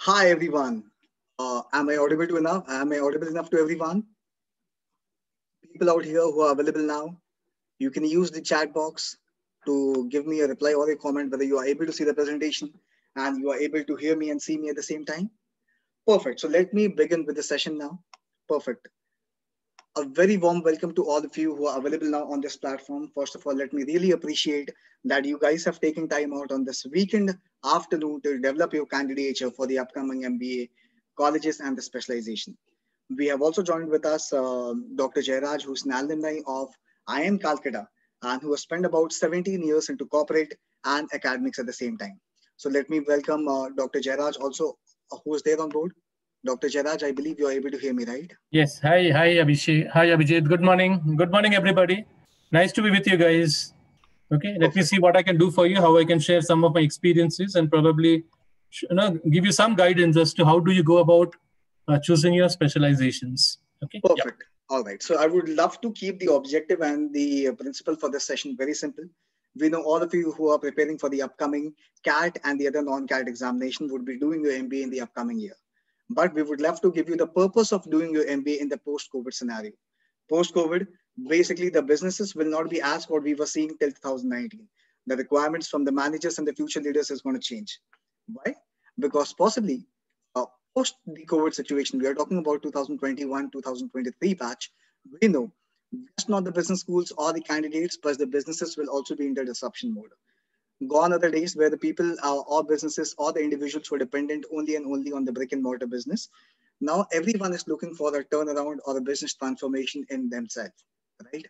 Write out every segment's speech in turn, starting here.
Hi everyone. Am I audible to enough? Am I audible enough to everyone? People out here who are available now, you can use the chat box to give me a reply or a comment whether you are able to see the presentation and you are able to hear me and see me at the same time. Perfect. So let me begin with the session now. Perfect. A very warm welcome to all of you who are available now on this platform. First of all, let me really appreciate that you guys have taken time out on this weekend afternoon to develop your candidature for the upcoming MBA colleges and the specialization. We have also joined with us Dr. Jairaj, who's an alumni of IIM Calcutta and who has spent about 17 years into corporate and academics at the same time. So let me welcome Dr. Jairaj also, who is there on board. Dr. Jairaj, I believe you're able to hear me, right? Yes. Hi, Abhishek. Hi, Abhijit. Good morning. Good morning, everybody. Nice to be with you guys. Okay, let me Perfect. see what I can do for you, how I can share some of my experiences, and probably, give you some guidance as to how do you go about choosing your specializations. Okay. Yeah. Perfect. All right. So I would love to keep the objective and the principle for this session very simple. We know all of you who are preparing for the upcoming CAT and the other non-CAT examination would be doing your MBA in the upcoming year. But we would love to give you the purpose of doing your MBA in the post-COVID scenario. Post-COVID, basically the businesses will not be as what we were seeing till 2019. The requirements from the managers and the future leaders is going to change. Why? Because possibly uh, post the COVID situation, we are talking about 2021, 2023 batch. We know just not the business schools or the candidates, but the businesses will also be in the disruption mode. Gone are the days where the people or businesses or the individuals were dependent only and only on the brick and mortar business. Now everyone is looking for a turnaround or a business transformation in themselves, right?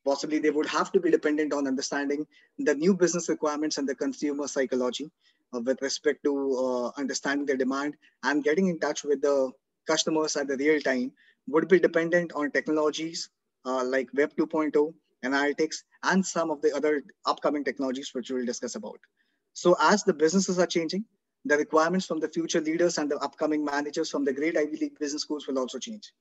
Possibly they would have to be dependent on understanding the new business requirements and the consumer psychology with respect to understanding the demand and getting in touch with the customers at the real time would be dependent on technologies like Web 2.0, analytics, and some of the other upcoming technologies which we'll discuss about. So as the businesses are changing, the requirements from the future leaders and the upcoming managers from the great Ivy League business schools will also change.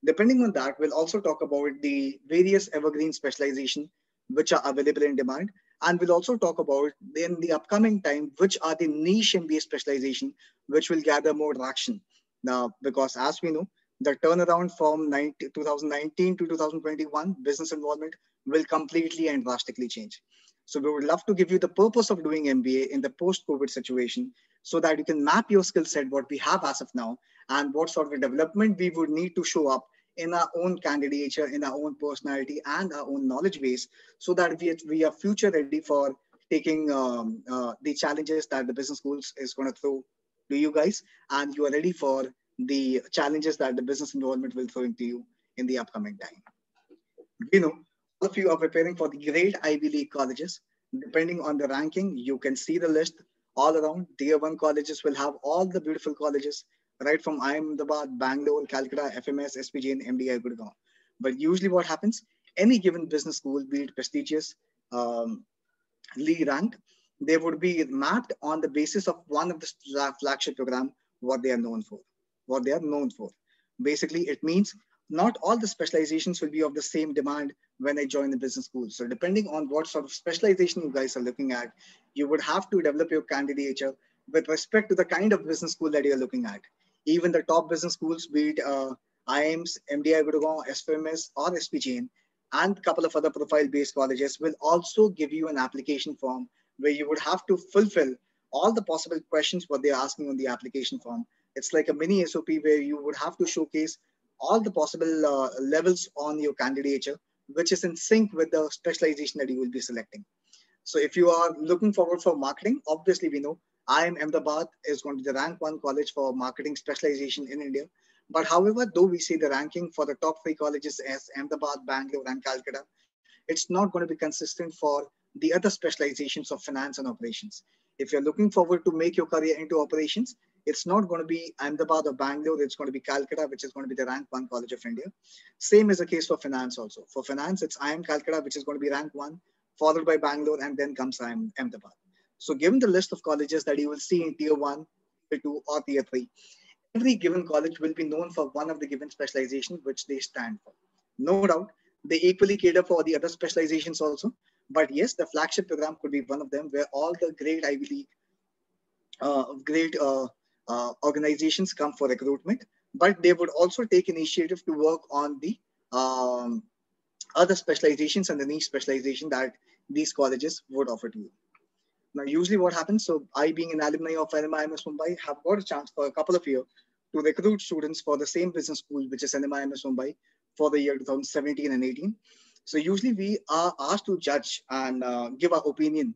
Depending on that, we'll also talk about the various evergreen specialization which are available in demand. And we'll also talk about in the upcoming time, which are the niche MBA specialization, which will gather more traction. Now, because as we know, the turnaround from 2019 to 2021 business involvement will completely and drastically change. So we would love to give you the purpose of doing MBA in the post-COVID situation so that you can map your skill set, what we have as of now, and what sort of development we would need to show up in our own candidature, in our own personality, and our own knowledge base, so that we are future ready for taking the challenges that the business schools is going to throw to you guys, and you are ready for the challenges that the business environment will throw into you in the upcoming time. We know all of you are preparing for the great Ivy League colleges. Depending on the ranking, you can see the list all around. Tier 1 colleges will have all the beautiful colleges, right from Ahmedabad, Bangalore, Calcutta, FMS, SPG, and MDI Gurgaon. But usually what happens, any given business school, be it prestigious, um, Lee ranked, they would be mapped on the basis of one of the flagship program, what they are known for. What they are known for. Basically, it means not all the specializations will be of the same demand when I join the business school. So depending on what sort of specialization you guys are looking at, you would have to develop your candidature with respect to the kind of business school that you're looking at. Even the top business schools, be it IIMS, MDI Gurgaon, SFMS, or SPGN, and a couple of other profile-based colleges will also give you an application form where you would have to fulfill all the possible questions what they're asking on the application form. It's like a mini SOP where you would have to showcase all the possible levels on your candidature, which is in sync with the specialization that you will be selecting. So if you are looking forward for marketing, obviously we know IIM Ahmedabad is going to be the rank 1 college for marketing specialization in India. But however, though we see the ranking for the top 3 colleges as Ahmedabad, Bangalore, and Calcutta, it's not going to be consistent for the other specializations of finance and operations. If you're looking forward to make your career into operations, it's not going to be Ahmedabad or Bangalore, it's going to be Calcutta, which is going to be the rank 1 college of India. Same is the case for finance also. For finance, it's IIM Calcutta, which is going to be rank 1, followed by Bangalore, and then comes IIM Ahmedabad. So given the list of colleges that you will see in tier 1, tier 2, or tier 3, every given college will be known for one of the given specializations which they stand for. No doubt, they equally cater for the other specializations also. But yes, the flagship program could be one of them where all the great Ivy League, great organizations come for recruitment, but they would also take initiative to work on the other specializations and the niche specialization that these colleges would offer to you. Now, usually what happens, so I being an alumni of NMIMS Mumbai have got a chance for a couple of years to recruit students for the same business school, which is NMIMS Mumbai, for the year 2017 and 18. So usually we are asked to judge and give our opinion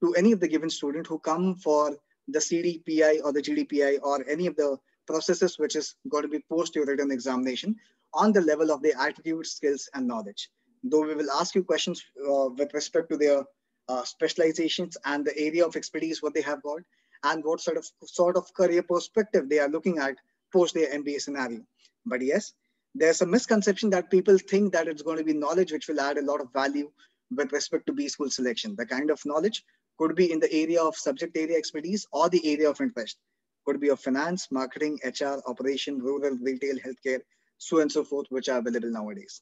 to any of the given student who come for the CDPI or the GDPI or any of the processes which is going to be post your written examination on the level of their attitude, skills, and knowledge. Though we will ask you questions with respect to their specializations and the area of expertise what they have got, and what sort of career perspective they are looking at post their MBA scenario. But yes, there's a misconception that people think that it's going to be knowledge which will add a lot of value with respect to B school selection. The kind of knowledge could be in the area of subject area expertise or the area of interest. Could be of finance, marketing, HR, operation, rural, retail, healthcare, so and so forth, which are available nowadays,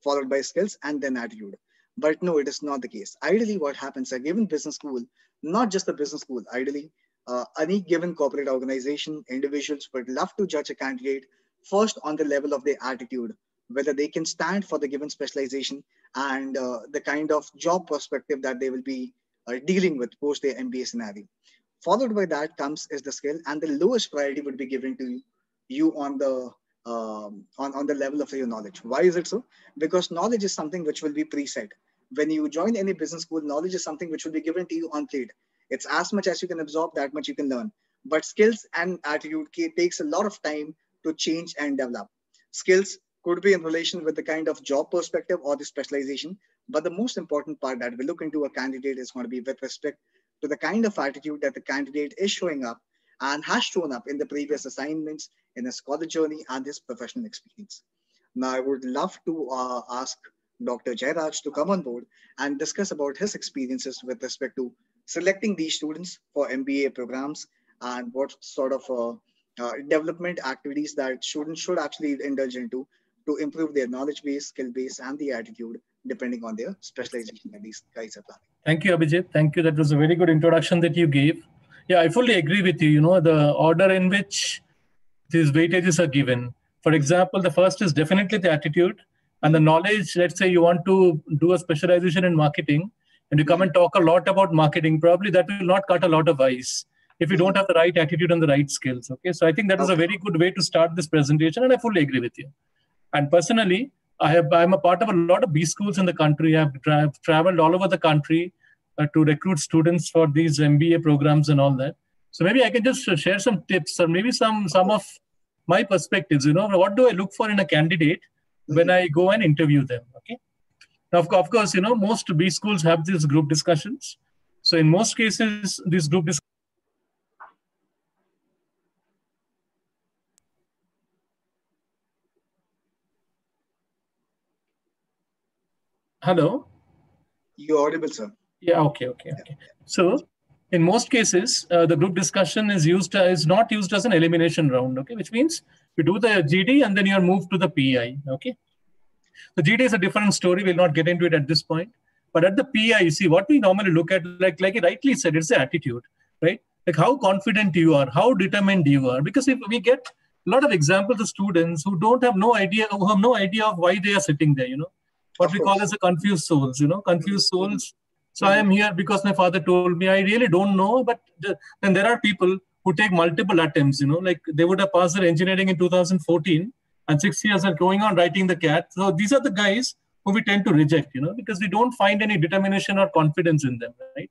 followed by skills and then attitude. But no, it is not the case. Ideally, what happens, a given business school, not just the business school, ideally, any given corporate organization, individuals would love to judge a candidate first on the level of their attitude, whether they can stand for the given specialization and the kind of job perspective that they will be dealing with post their MBA scenario. Followed by that comes is the skill, and the lowest priority would be given to you on the on the level of your knowledge. Why is it so? Because knowledge is something which will be preset. When you join any business school, knowledge is something which will be given to you on plate. It's as much as you can absorb, that much you can learn. But skills and attitude takes a lot of time to change and develop. Skills could be in relation with the kind of job perspective or the specialization. But the most important part that we look into a candidate is going to be with respect to the kind of attitude that the candidate is showing up and has shown up in the previous assignments, in his college journey, and his professional experience. Now, I would love to ask Dr. Jairaj to come on board and discuss about his experiences with respect to selecting these students for MBA programs and what sort of development activities that students should actually indulge into to improve their knowledge base, skill base, and the attitude depending on their specialization that these guys are planning. Thank you, Abhijit. Thank you. That was a very good introduction that you gave. Yeah, I fully agree with you. You know, the order in which these weightages are given. For example, the first is definitely the attitude and the knowledge. Let's say you want to do a specialization in marketing and you come and talk a lot about marketing, probably that will not cut a lot of ice if you don't have the right attitude and the right skills. Okay, so I think that is a very good way to start this presentation, and I fully agree with you. And personally, I'm a part of a lot of B schools in the country. I've traveled all over the country to recruit students for these MBA programs and all that. So maybe I can just share some tips or maybe some of my perspectives. You know, what do I look for in a candidate when I go and interview them? Okay. Now, of course, you know, most B schools have these group discussions. So in most cases, these group discussions. Hello? You're audible, sir. Yeah, okay. So in most cases, the group discussion is not used as an elimination round, okay, which means you do the GD and then you're moved to the PI, okay. The GD is a different story. We'll not get into it at this point. But at the PI, see, what we normally look at, like you rightly said, it's the attitude, right? Like how confident you are, how determined you are. Because if we get a lot of examples of students who have no idea of why they are sitting there, you know, what we call as a confused souls, you know, confused souls. So I am here because my father told me. I really don't know. But then there are people who take multiple attempts, you know, like they would have passed their engineering in 2014 and 6 years are going on writing the CAT. So these are the guys who we tend to reject, you know, because we don't find any determination or confidence in them, right?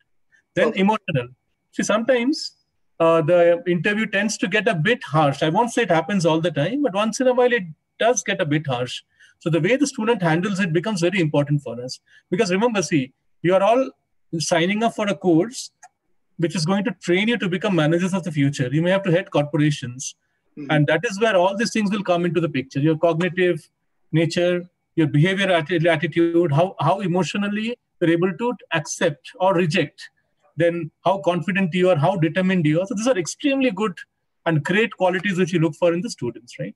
Then emotional. See, sometimes the interview tends to get a bit harsh. I won't say it happens all the time, but once in a while it does get a bit harsh. So the way the student handles it becomes very important for us. Because remember, see, you are all signing up for a course which is going to train you to become managers of the future. You may have to head corporations. And that is where all these things will come into the picture. Your cognitive nature, your behavior attitude, how emotionally you're able to accept or reject, then how confident you are, how determined you are. So these are extremely good and great qualities which you look for in the students, right?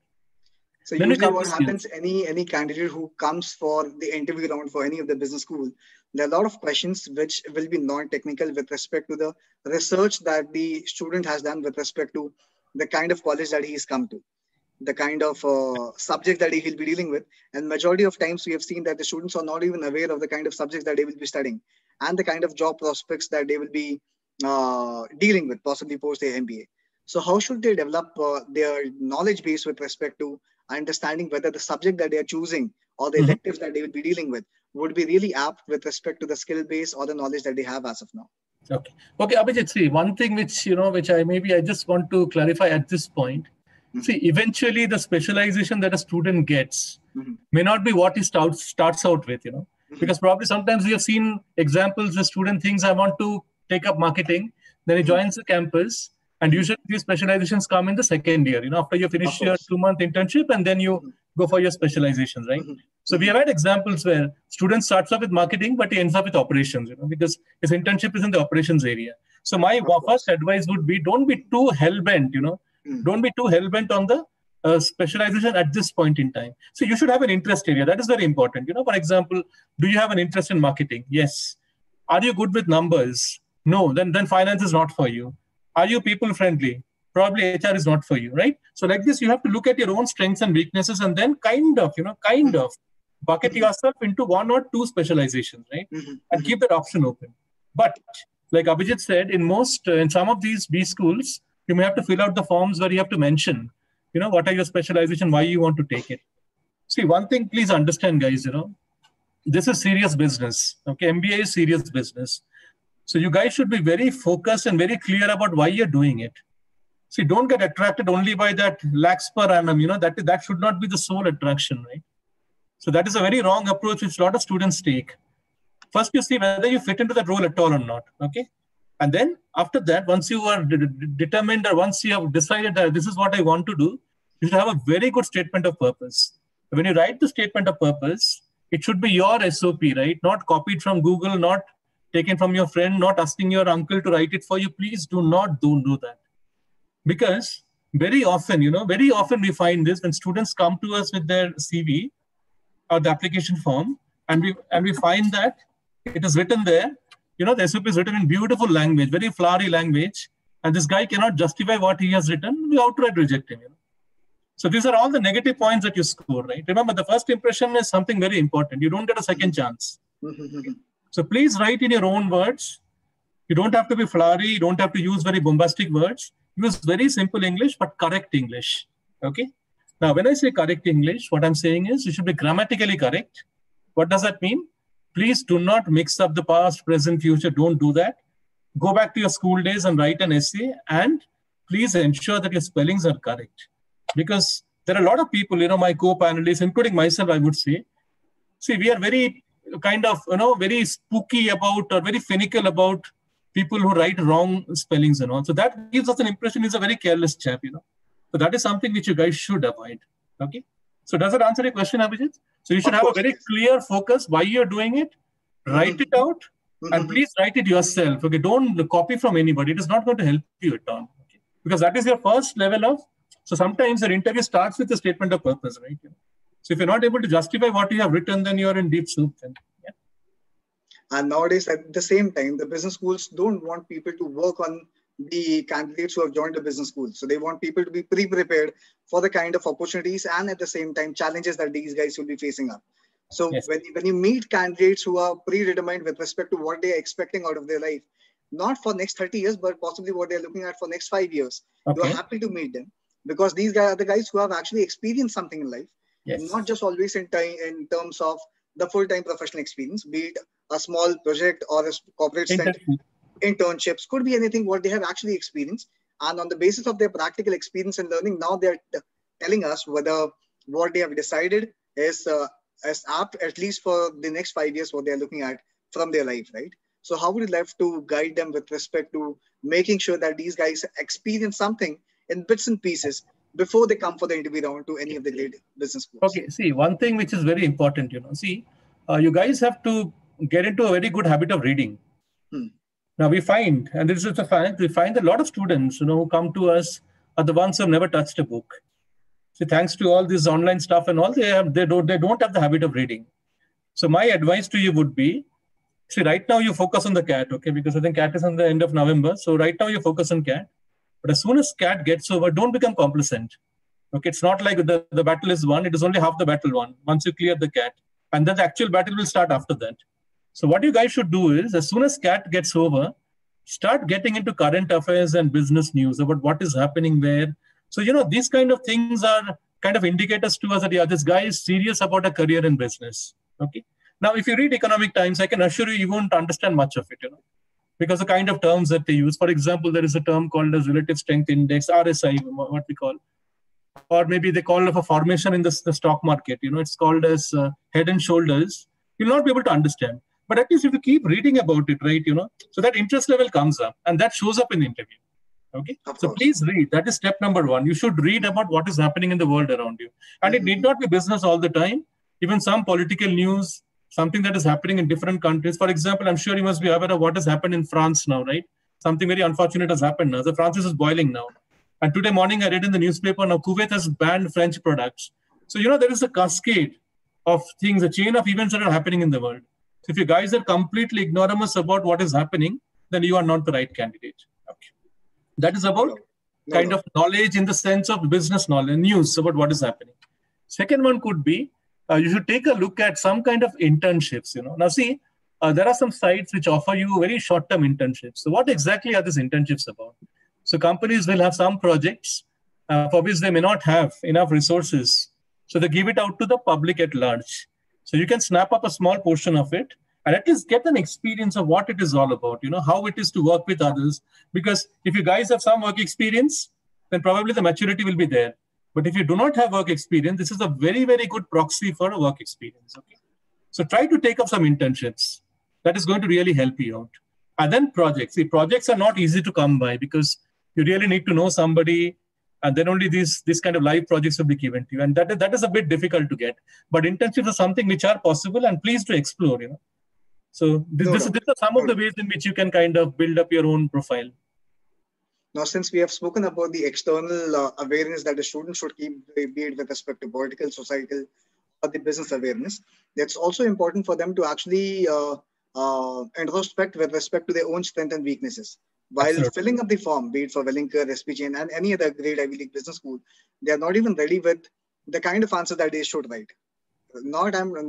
So then usually what happens, any candidate who comes for the interview round for any of the business school, there are a lot of questions which will be non-technical with respect to the research that the student has done with respect to the kind of college that he's come to, the kind of subject that he'll be dealing with. And majority of times we have seen that the students are not even aware of the kind of subjects that they will be studying and the kind of job prospects that they will be dealing with, possibly post their MBA. So how should they develop their knowledge base with respect to understanding whether the subject that they are choosing or the electives that they will be dealing with would be really apt with respect to the skill base or the knowledge that they have as of now? Okay, Abhijit, see, one thing which I just want to clarify at this point. See, eventually the specialization that a student gets may not be what he starts out with, because probably sometimes we have seen examples where student thinks, I want to take up marketing, then he joins the campus, and usually these specializations come in the second year, after you finish your 2-month internship and then you go for your specializations, right? So we have had examples where student starts off with marketing, but he ends up with operations, because his internship is in the operations area. So my first advice would be, don't be too hell-bent, don't be too hell-bent on the specialization at this point in time. So you should have an interest area. That is very important. For example, do you have an interest in marketing? Yes. Are you good with numbers? No. Then finance is not for you. Are you people-friendly? Probably HR is not for you, right? So like this, you have to look at your own strengths and weaknesses and then kind of bucket yourself into 1 or 2 specializations, right? And keep that option open. But like Abhijit said, in some of these B schools, you may have to fill out the forms where you have to mention, what are your specialization, why you want to take it. See, one thing, please understand, guys, this is serious business. Okay, MBA is serious business. So you guys should be very focused and very clear about why you're doing it. See, don't get attracted only by that lakhs per annum, that should not be the sole attraction, right? So that is a very wrong approach which a lot of students take. First, you see whether you fit into that role at all or not, okay? And then after that, once you are determined or once you have decided that this is what I want to do, you should have a very good statement of purpose. When you write the statement of purpose, it should be your SOP, right? Not copied from Google, not taken from your friend, not asking your uncle to write it for you. Please do do that. Because very often we find this when students come to us with their CV or the application form, and we find that it is written there, the SOP is written in beautiful language, very flowery language, and this guy cannot justify what he has written, we outright reject him. So these are all the negative points that you score, right? Remember, the first impression is something very important. You don't get a second chance. So please write in your own words. You don't have to be flowery. You don't have to use very bombastic words. Use very simple English, but correct English. Okay? Now, when I say correct English, what I'm saying is you should be grammatically correct. What does that mean? Please do not mix up the past, present, future. Don't do that. Go back to your school days and write an essay. And please ensure that your spellings are correct. Because there are a lot of people, my co-panelists, including myself, I would say. See, we are very kind of, very spooky about or very finical about people who write wrong spellings and all. So that gives us an impression he's a very careless chap, So that is something which you guys should avoid. Okay. So does that answer your question, Abhijit? So you should have a very clear focus why you're doing it. Write it out and please write it yourself. Okay. Don't copy from anybody. It is not going to help you at all. Okay? Because that is your first level of. So sometimes your interview starts with a statement of purpose, right? So if you're not able to justify what you have written, then you're in deep soup. Then. Yeah. And nowadays, at the same time, the business schools don't want people to work on the candidates who have joined the business school. So they want people to be pre-prepared for the kind of opportunities and at the same time challenges that these guys will be facing up. So when you meet candidates who are predetermined with respect to what they are expecting out of their life, not for next 30 years, but possibly what they're looking at for next 5 years, you're happy to meet them because these guys are the guys who have actually experienced something in life, not just always in terms of the full-time professional experience, be it a small project or a corporate center. Internships, could be anything what they have actually experienced. And on the basis of their practical experience and learning, now they're telling us whether what they have decided is apt, at least for the next 5 years, what they're looking at from their life, right? So how would you like to guide them with respect to making sure that these guys experience something in bits and pieces before they come for the interview round to any of the great business schools? Okay, see, one thing which is very important, you guys have to get into a very good habit of reading. Now we find, and this is a fact, we find that a lot of students, who come to us are the ones who have never touched a book. So thanks to all this online stuff and all, they don't have the habit of reading. So my advice to you would be, see, right now you focus on the CAT, okay? Because I think CAT is on the end of November. So right now you focus on CAT. But as soon as CAT gets over, don't become complacent. Okay, it's not like the battle is won. It is only half the battle won once you clear the CAT. And then the actual battle will start after that. So what you guys should do is, as soon as CAT gets over, start getting into current affairs and business news about what is happening there. So, these kind of things are kind of indicators to us that, yeah, this guy is serious about a career in business. Okay. Now, if you read Economic Times, I can assure you won't understand much of it, because the kind of terms that they use. For example, there is a term called as Relative Strength Index, RSI, what we call, or maybe they call it a formation in the stock market. It's called as head and shoulders. You'll not be able to understand. But at least if you keep reading about it, right, so that interest level comes up and that shows up in the interview. Okay. So please read. That is step number one. You should read about what is happening in the world around you. And it need not be business all the time. Even some political news, something that is happening in different countries. For example, I'm sure you must be aware of what has happened in France now, right? Something very unfortunate has happened now. The France is boiling now. And today morning, I read in the newspaper, now Kuwait has banned French products. So, there is a cascade of things, a chain of events that are happening in the world. So if you guys are completely ignoramus about what is happening, then you are not the right candidate. Okay. That is about kind of knowledge in the sense of business knowledge, news about what is happening. Second one could be, you should take a look at some kind of internships. Now see, there are some sites which offer you very short-term internships. So what exactly are these internships about? So companies will have some projects for which they may not have enough resources. So they give it out to the public at large. So you can snap up a small portion of it and at least get an experience of what it is all about, how it is to work with others. Because if you guys have some work experience, then probably the maturity will be there. But if you do not have work experience, this is a very, very good proxy for a work experience. Okay. So try to take up some internships. That is going to really help you out. And then projects. See, projects are not easy to come by because you really need to know somebody. And then only these kind of live projects will be given to you. And that is a bit difficult to get. But internships are something which are possible and please to explore, So these are some of the ways in which you can kind of build up your own profile. Now, since we have spoken about the external awareness that the student should keep, be it with respect to political, societal, or the business awareness, it's also important for them to actually introspect with respect to their own strengths and weaknesses. While Absolutely. Filling up the form, be it for Wellinger, SPGN, and any other great Ivy League business school, they are not even ready with the kind of answer that they should write. I'm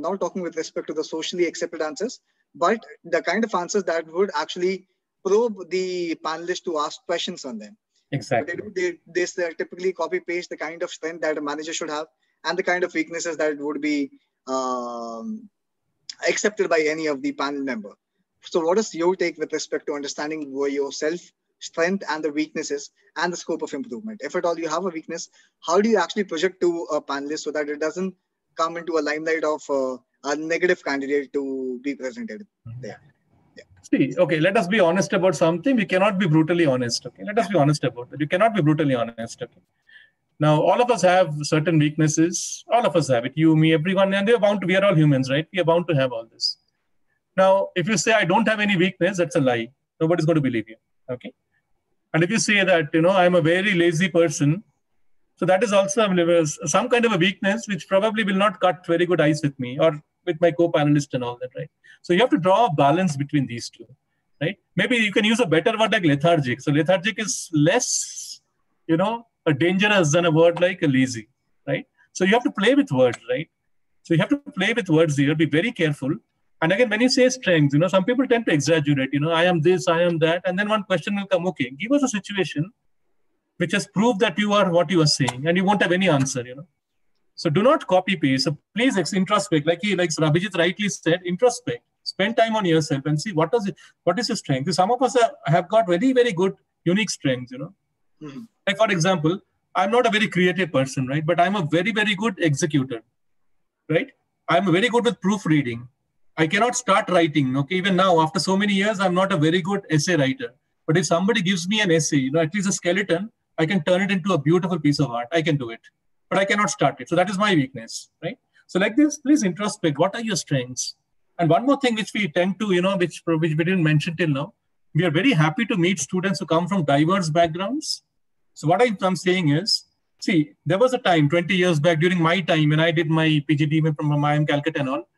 not talking with respect to the socially accepted answers, but the kind of answers that would actually probe the panelists to ask questions on them. Exactly. They typically copy paste the kind of strength that a manager should have and the kind of weaknesses that would be accepted by any of the panel member. So what is your take with respect to understanding yourself, strength and the weaknesses and the scope of improvement? If at all you have a weakness, how do you actually project to a panelist so that it doesn't come into a limelight of a negative candidate to be presented there? See, okay, let us be honest about something. We cannot be brutally honest. Okay, let us be honest about that. You cannot be brutally honest. Okay. Now, all of us have certain weaknesses. All of us have it. You, me, everyone, and we are all humans, right? We are bound to have all this. Now, if you say I don't have any weakness, that's a lie. Nobody's going to believe you. Okay. And if you say that, I'm a very lazy person, so that is also some kind of a weakness which probably will not cut very good ice with me or with my co-panelist and all that, right? So you have to draw a balance between these two, right? Maybe you can use a better word like lethargic. So lethargic is less, dangerous than a word like a lazy, right? So you have to play with words, right? So you have to play with words here, be very careful. And again, when you say strength, some people tend to exaggerate, I am this, I am that. And then one question will come, okay, give us a situation which has proved that you are what you are saying and you won't have any answer, So do not copy paste. So please introspect, like Abhijit rightly said, introspect. Spend time on yourself and see what is your strength. Some of us have got very, very good, unique strengths, Mm-hmm. Like for example, I'm not a very creative person, right? But I'm a very, very good executor, right? I'm very good with proofreading. I cannot start writing. Okay, even now, after so many years, I'm not a very good essay writer. But if somebody gives me an essay, at least a skeleton, I can turn it into a beautiful piece of art. I can do it, but I cannot start it. So that is my weakness, right? So like this, please introspect. What are your strengths? And one more thing which we tend to, which we didn't mention till now, we are very happy to meet students who come from diverse backgrounds. So what I'm saying is, see, there was a time 20 years back during my time when I did my PGD from IIM Calcutta and all.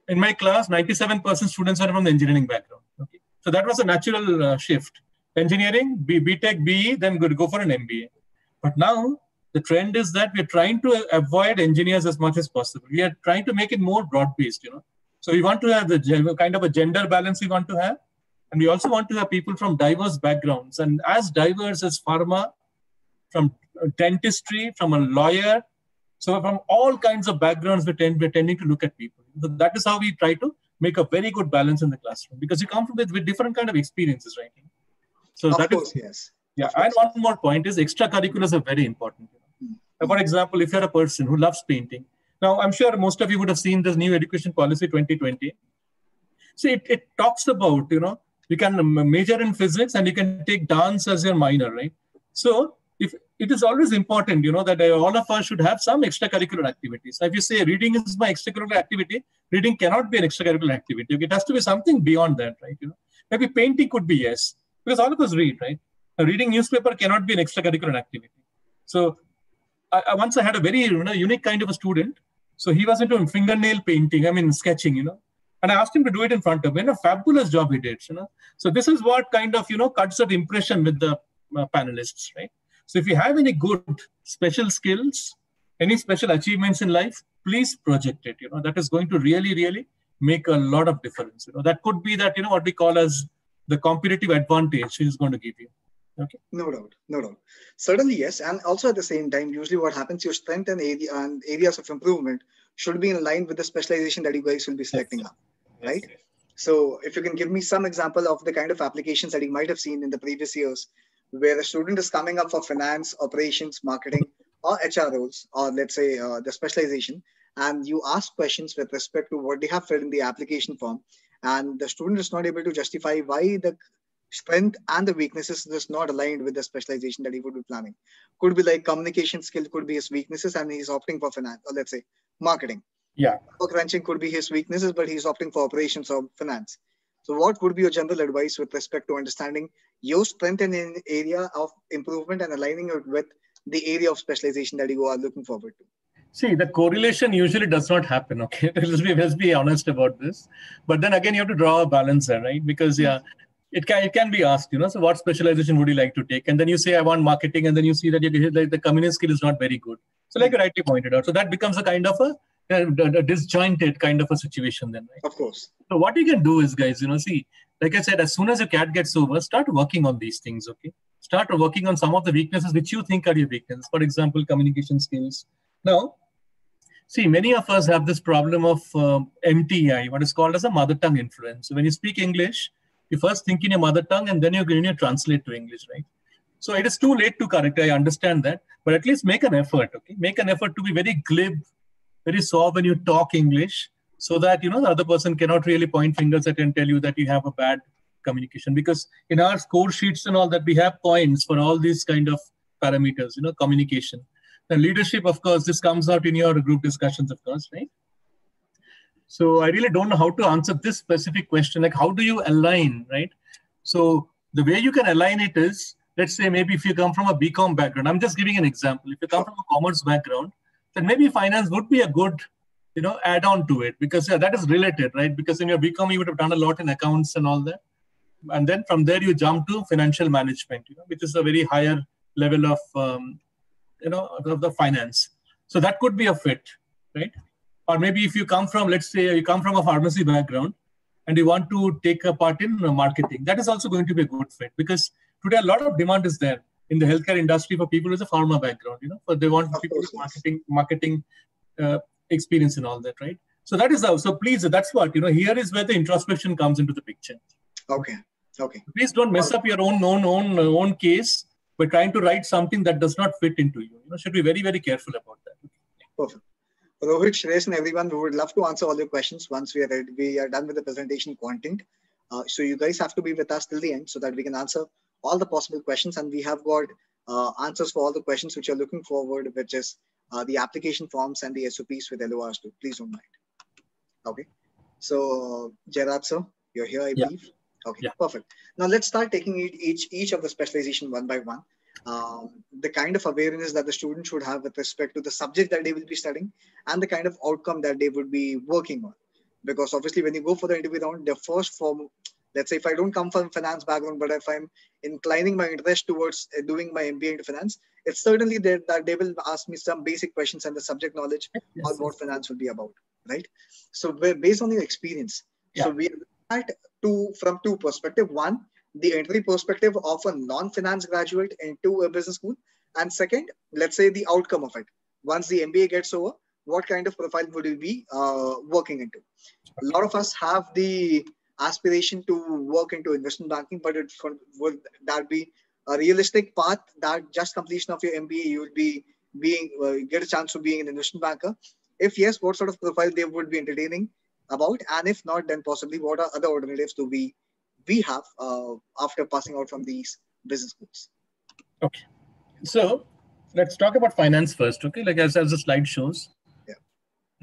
In my class, 97% students are from the engineering background. Okay, so that was a natural shift. engineering, BTech, BE, then go for an MBA. But now the trend is that we're trying to avoid engineers as much as possible. We are trying to make it more broad-based, So we want to have the kind of a gender balance we want to have. And we also want to have people from diverse backgrounds and as diverse as pharma, from dentistry, from a lawyer. So from all kinds of backgrounds, we're tending to look at people. So that is how we try to make a very good balance in the classroom because you come from with different kind of experiences, right? So of course, yes. Yeah, and one more point is extracurriculars are very important. For example, if you're a person who loves painting, now I'm sure most of you would have seen this new education policy 2020. See, it talks about, you can major in physics and you can take dance as your minor, right? So if it is always important, that all of us should have some extracurricular activities. So if you say reading is my extracurricular activity, reading cannot be an extracurricular activity. It has to be something beyond that, right? Maybe painting could be yes, because all of us read, right? Reading newspaper cannot be an extracurricular activity. So once I had a very unique kind of a student. So he was into fingernail painting, sketching, and I asked him to do it in front of me. And a fabulous job he did, So this is what kind of, cuts that impression with the panelists, right? So if you have any good special skills, any special achievements in life, please project it. That is going to really, really make a lot of difference. That could be that, what we call as the competitive advantage is going to give you. Okay. No doubt. Certainly, yes. And also at the same time, usually what happens, your strength and areas of improvement should be in line with the specialization that you guys will be selecting up, right? Yes. So if you can give me some example of the kind of applications that you might have seen in the previous years, where a student is coming up for finance, operations, marketing, or HR roles, or let's say the specialization, and you ask questions with respect to what they have filled in the application form, and the student is not able to justify why the strength and the weaknesses is not aligned with the specialization that he would be planning. Could be like communication skill could be his weaknesses and he's opting for finance, or let's say marketing. Yeah. Work crunching could be his weaknesses, but he's opting for operations or finance. So what would be your general advice with respect to understanding your strength in an area of improvement and aligning it with the area of specialization that you are looking forward to? See, the correlation usually does not happen, okay? Let's be honest about this. But then again, you have to draw a balance there, right? Because, it can be asked, so what specialization would you like to take? And then you say, I want marketing. And then you see that the community skill is not very good. So like you rightly pointed out. So that becomes a kind of a disjointed kind of a situation then, right? Of course. So what you can do is, guys, see, like I said, as soon as your CAT gets over, start working on these things, okay? Start working on some of the weaknesses which you think are your weaknesses. For example, communication skills. Now, see, many of us have this problem of MTI, what is called as a mother tongue influence. So when you speak English, you first think in your mother tongue and then you translate to English, right? So it is too late to correct. I understand that, but at least make an effort, okay? Make an effort to be very glib, very soft when you talk English so that, the other person cannot really point fingers at you and tell you that you have a bad communication. Because in our score sheets and all that, we have points for all these kind of parameters, communication. The leadership, of course, this comes out in your group discussions, of course, right? So I really don't know how to answer this specific question. Like, how do you align, right? So the way you can align it is, let's say maybe if you come from a BCom background, I'm just giving an example. If you come from a commerce background, then maybe finance would be a good, add-on to it because that is related, right? Because in your BCom, you would have done a lot in accounts and all that. And then from there, you jump to financial management, which is a very higher level of, of the finance. So that could be a fit, right? Or maybe if you come from, let's say you come from a pharmacy background and you want to take a part in marketing, that is also going to be a good fit because today a lot of demand is there in the healthcare industry for people with a pharma background, but they want people with marketing experience and all that, right? So that is how, so please, that's what, here is where the introspection comes into the picture. Okay. Please don't mess up your own case by trying to write something that does not fit into you. Should be very, very careful about that. Perfect. Rohit, Shresh, and everyone, we would love to answer all your questions once we are done with the presentation content. So you guys have to be with us till the end so that we can answer all the possible questions. And we have got answers for all the questions which you're looking forward, which is the application forms and the SOPs with LORs too. Please don't mind. Okay. So Jairaj sir, you're here, I believe. Okay, perfect. Now let's start taking each of the specialization one by one. The kind of awareness that the student should have with respect to the subject that they will be studying and the kind of outcome that they would be working on. Because obviously when you go for the interview round, the Let's say if I don't come from finance background, but if I'm inclining my interest towards doing my MBA into finance, it's certainly that they will ask me some basic questions and the subject knowledge on what finance will be about, right? So based on your experience, so we at from two perspectives. One, the entry perspective of a non-finance graduate into a business school, and second, let's say the outcome of it. Once the MBA gets over, what kind of profile would you be working into? A lot of us have the aspiration to work into investment banking, but would that be a realistic path that just completion of your MBA, you will be get a chance of being an investment banker? If yes, what sort of profile they would be entertaining about? And if not, then possibly what are other alternatives do we have after passing out from these business schools? Okay. So let's talk about finance first. Okay. Like as the slide shows.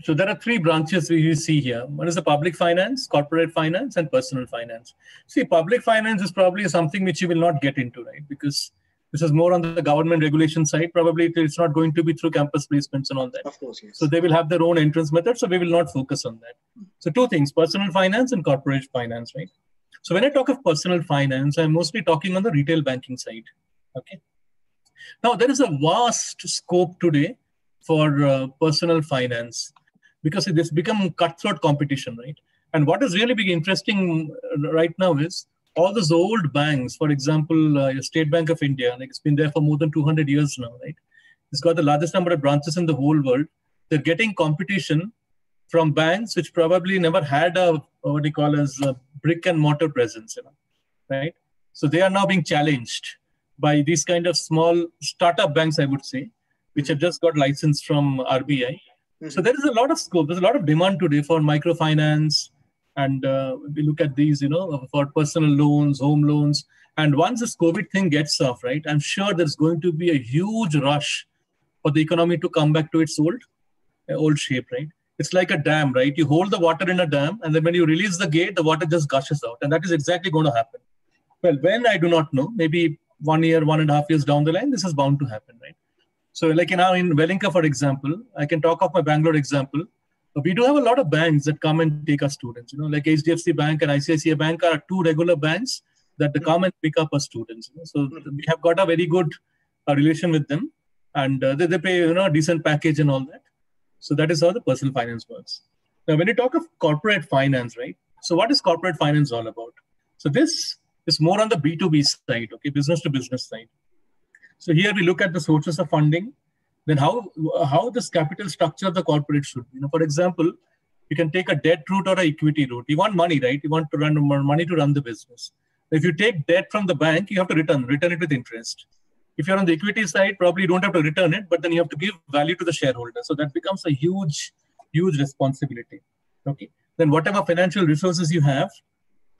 So there are three branches we see here. One is the public finance, corporate finance, and personal finance. See, public finance is probably something which you will not get into, right? Because this is more on the government regulation side. Probably it's not going to be through campus placements and all that. Of course, yes. So they will have their own entrance method. So we will not focus on that. So two things, personal finance and corporate finance, right? So when I talk of personal finance, I'm mostly talking on the retail banking side. Okay. Now, there is a vast scope today for personal finance, because it has become cutthroat competition, right? And what is really big interesting right now is all those old banks, for example, State Bank of India, like it's been there for more than 200 years now, right? It's got the largest number of branches in the whole world. They're getting competition from banks which probably never had a, what you call as a brick and mortar presence, right? So they are now being challenged by these kind of small startup banks, I would say, which have just got licensed from RBI. So there is a lot of scope. There's a lot of demand today for microfinance, and we look at these, for personal loans, home loans. And once this COVID thing gets off, right, I'm sure there's going to be a huge rush for the economy to come back to its old shape, right? It's like a dam, right? You hold the water in a dam, and then when you release the gate, the water just gushes out. And that is exactly going to happen. Well, when, I do not know, maybe 1 year, 1.5 years down the line, this is bound to happen, right? So like in Velinka, for example, I can talk of my Bangalore example. We do have a lot of banks that come and take our students, like HDFC Bank and ICICI Bank are two regular banks that come and pick up our students. So we have got a very good relation with them, and they pay, a decent package and all that. So that is how the personal finance works. Now, when you talk of corporate finance, right? So what is corporate finance all about? So this is more on the B2B side, okay, business to business side. So here we look at the sources of funding, then how this capital structure of the corporate should be. For example, you can take a debt route or an equity route. You want money, right? You want to run money to run the business. If you take debt from the bank, you have to return it with interest. If you're on the equity side, probably you don't have to return it, but then you have to give value to the shareholder. So that becomes a huge, huge responsibility. Okay. Then whatever financial resources you have,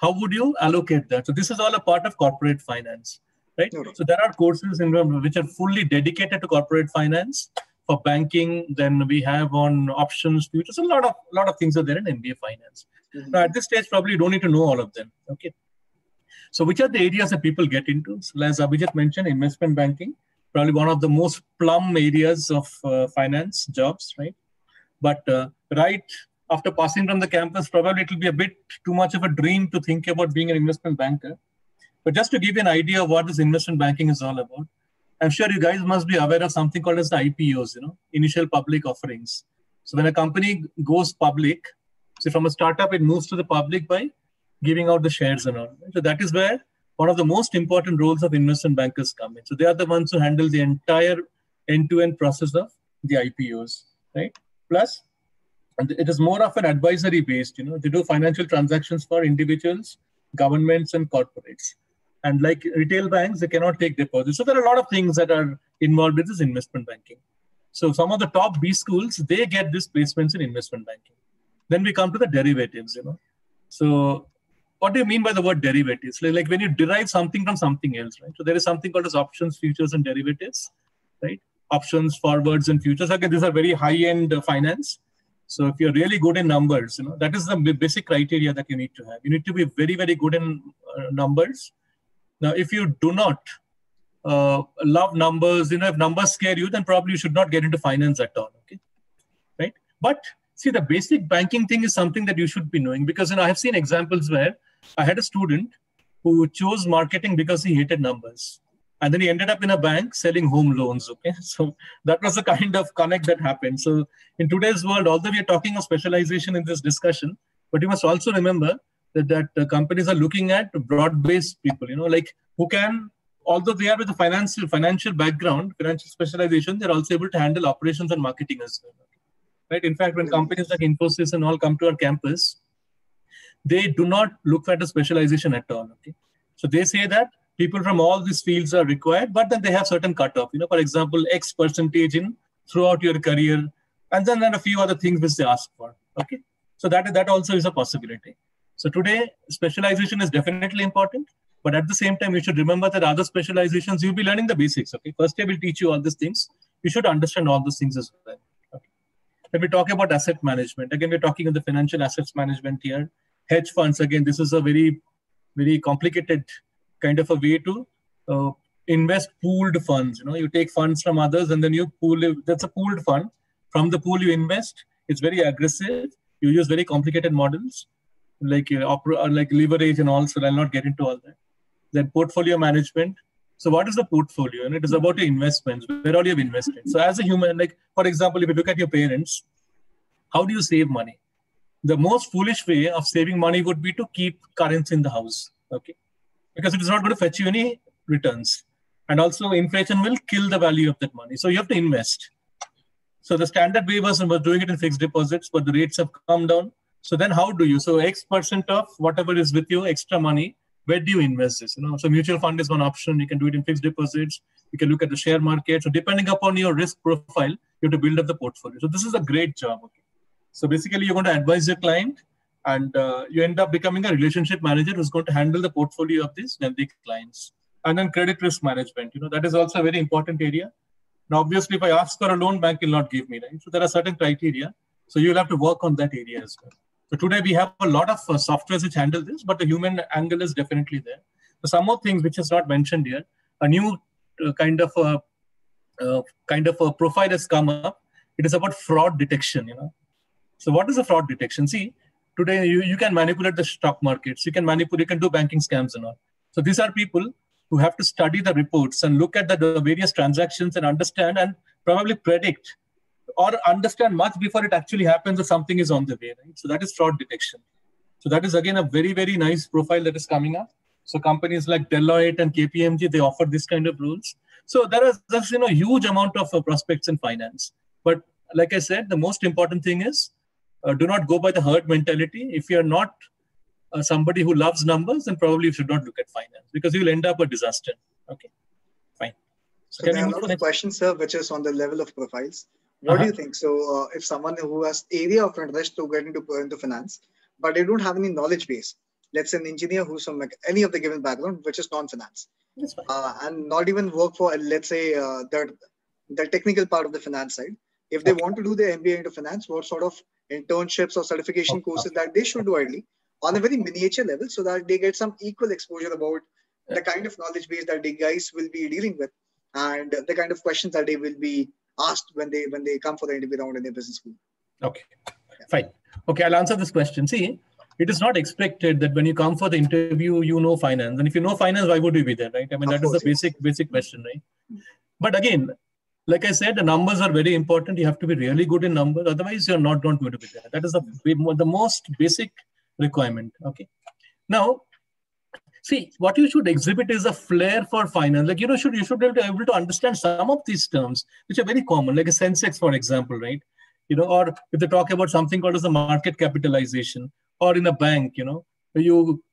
how would you allocate that? So this is all a part of corporate finance. Right? So there are courses which are fully dedicated to corporate finance. For banking, then we have on options, futures. A lot of things are there in MBA finance. Now, at this stage, probably you don't need to know all of them. Okay. So which are the areas that people get into? So as Abhijit mentioned, investment banking, probably one of the most plum areas of finance jobs, right? But right after passing from the campus, probably it will be a bit too much of a dream to think about being an investment banker. But just to give you an idea of what this investment banking is all about, I'm sure you guys must be aware of something called as the IPOs, initial public offerings. So when a company goes public, so from a startup, it moves to the public by giving out the shares and all. So that is where one of the most important roles of investment bankers come in. So they are the ones who handle the entire end-to-end process of the IPOs, right? Plus, it is more of an advisory based, they do financial transactions for individuals, governments, and corporates. And like retail banks, they cannot take deposits. So there are a lot of things that are involved in this investment banking. So some of the top B schools, they get these placements in investment banking. Then we come to the derivatives, So what do you mean by the word derivatives? Like when you derive something from something else, right? So there is something called as options, futures, and derivatives, right? Options, forwards, and futures. Again, these are very high-end finance. So if you're really good in numbers, that is the basic criteria that you need to have. You need to be very, very good in numbers. Now, if you do not love numbers, if numbers scare you, then probably you should not get into finance at all, okay? Right? But see, the basic banking thing is something that you should be knowing, because I have seen examples where I had a student who chose marketing because he hated numbers. And then he ended up in a bank selling home loans. Okay. So that was the kind of connect that happened. So in today's world, although we are talking of specialization in this discussion, but you must also remember that companies are looking at broad-based people, like who can, although they are with a financial background, financial specialization, they're also able to handle operations and marketing as well. Right. In fact, when companies like Infosys and all come to our campus, they do not look at a specialization at all. Okay. So they say that people from all these fields are required, but then they have certain cutoff. For example, X percentage in throughout your career, and then a few other things which they ask for. Okay. So that also is a possibility. So today, specialization is definitely important, but at the same time, you should remember that other specializations, you'll be learning the basics. Okay. First day will teach you all these things. You should understand all those things as well. Okay. When we talk about asset management, again, we're talking of the financial assets management here. Hedge funds, again, this is a very, very complicated kind of a way to invest pooled funds. You take funds from others and then you pool it. That's a pooled fund. From the pool you invest. It's very aggressive. You use very complicated models like leverage and all. So I'll not get into all that. Then portfolio management. So what is the portfolio? And it is about your investments. Where all you have invested. So as a human, like for example, if you look at your parents, how do you save money? The most foolish way of saving money would be to keep currency in the house. Okay. Because it is not going to fetch you any returns. And also inflation will kill the value of that money. So you have to invest. So the standard way was doing it in fixed deposits, but the rates have come down. So then how do you? So X% of whatever is with you, extra money, where do you invest this? So mutual fund is one option. You can do it in fixed deposits. You can look at the share market. So depending upon your risk profile, you have to build up the portfolio. So this is a great job. Okay. So basically you're going to advise your client, and you end up becoming a relationship manager who's going to handle the portfolio of these wealthy clients. And then credit risk management, that is also a very important area. Now, obviously, if I ask for a loan, bank will not give me, right? So there are certain criteria. So you'll have to work on that area as well. So today we have a lot of softwares which handle this, but the human angle is definitely there. So some more things which is not mentioned here, a new kind of a profile has come up. It is about fraud detection, So what is a fraud detection? See, today you can manipulate the stock markets. You can do banking scams and all. So these are people who have to study the reports and look at the various transactions and understand and probably predict or understand much before it actually happens that something is on the way, right? So that is fraud detection. So that is again a very, very nice profile that is coming up. So companies like Deloitte and KPMG, they offer this kind of rules. So there's huge amount of prospects in finance. But like I said, the most important thing is do not go by the herd mentality. If you're not somebody who loves numbers, then probably you should not look at finance because you'll end up a disaster. Okay, fine. So there are a lot of questions, sir, which is on the level of profiles. What do you think? So if someone who has area of interest to get into finance, but they don't have any knowledge base, let's say an engineer who's from any of the given background, which is non-finance, and not even work for, let's say, the technical part of the finance side. If they want to do their MBA into finance, what sort of internships or certification courses that they should do ideally on a very miniature level so that they get some equal exposure about the kind of knowledge base that the guys will be dealing with and the kind of questions that they will be asked when they come for the interview round in their business school. Okay, fine. Okay, I'll answer this question. See, it is not expected that when you come for the interview, you know finance. And if you know finance, why would you be there, right? I mean, that is the basic question, right? But again, like I said, the numbers are very important. You have to be really good in numbers. Otherwise, you're not going to be there. That is the most basic requirement. Okay. Now, see, what you should exhibit is a flair for finance. Like, you should be able to understand some of these terms, which are very common, like a Sensex, for example, right? Or if they talk about something called as a market capitalization, or in a bank, you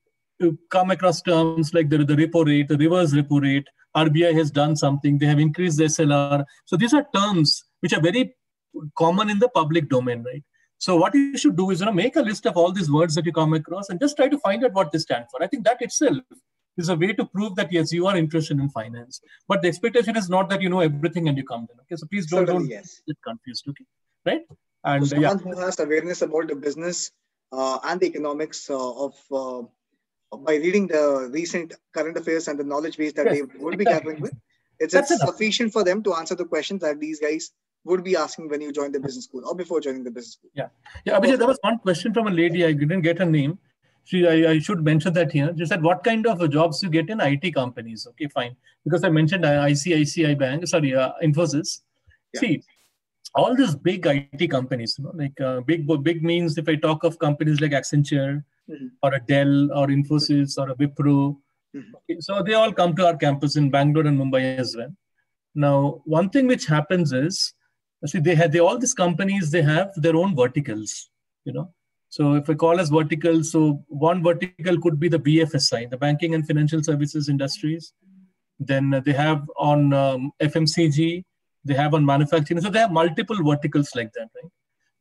come across terms like the repo rate, the reverse repo rate, RBI has done something, they have increased the SLR. So these are terms which are very common in the public domain, right? So what you should do is make a list of all these words that you come across and just try to find out what they stand for. I think that itself is a way to prove that, yes, you are interested in finance. But the expectation is not that you know everything and you come in. Okay, so please don't get confused. Okay, right? And so someone who has awareness about the business and the economics by reading the recent current affairs and the knowledge base that they would be gathering with, it's sufficient for them to answer the questions that these guys would be asking when you join the business school or before joining the business school. Yeah, Abhijit, there was one question from a lady. I didn't get her name. I should mention that here. Just that what kind of jobs you get in IT companies. Okay, fine. Because I mentioned ICICI Bank, sorry, Infosys. Yeah. See, all these big IT companies, like big means if I talk of companies like Accenture or a Dell or Infosys or a Wipro. Okay, so they all come to our campus in Bangalore and Mumbai as well. Now, one thing which happens is, see, all these companies, they have their own verticals, So if I call as verticals, so one vertical could be the BFSI, the banking and financial services industries. Then they have on FMCG, they have on manufacturing. So they have multiple verticals like that, right?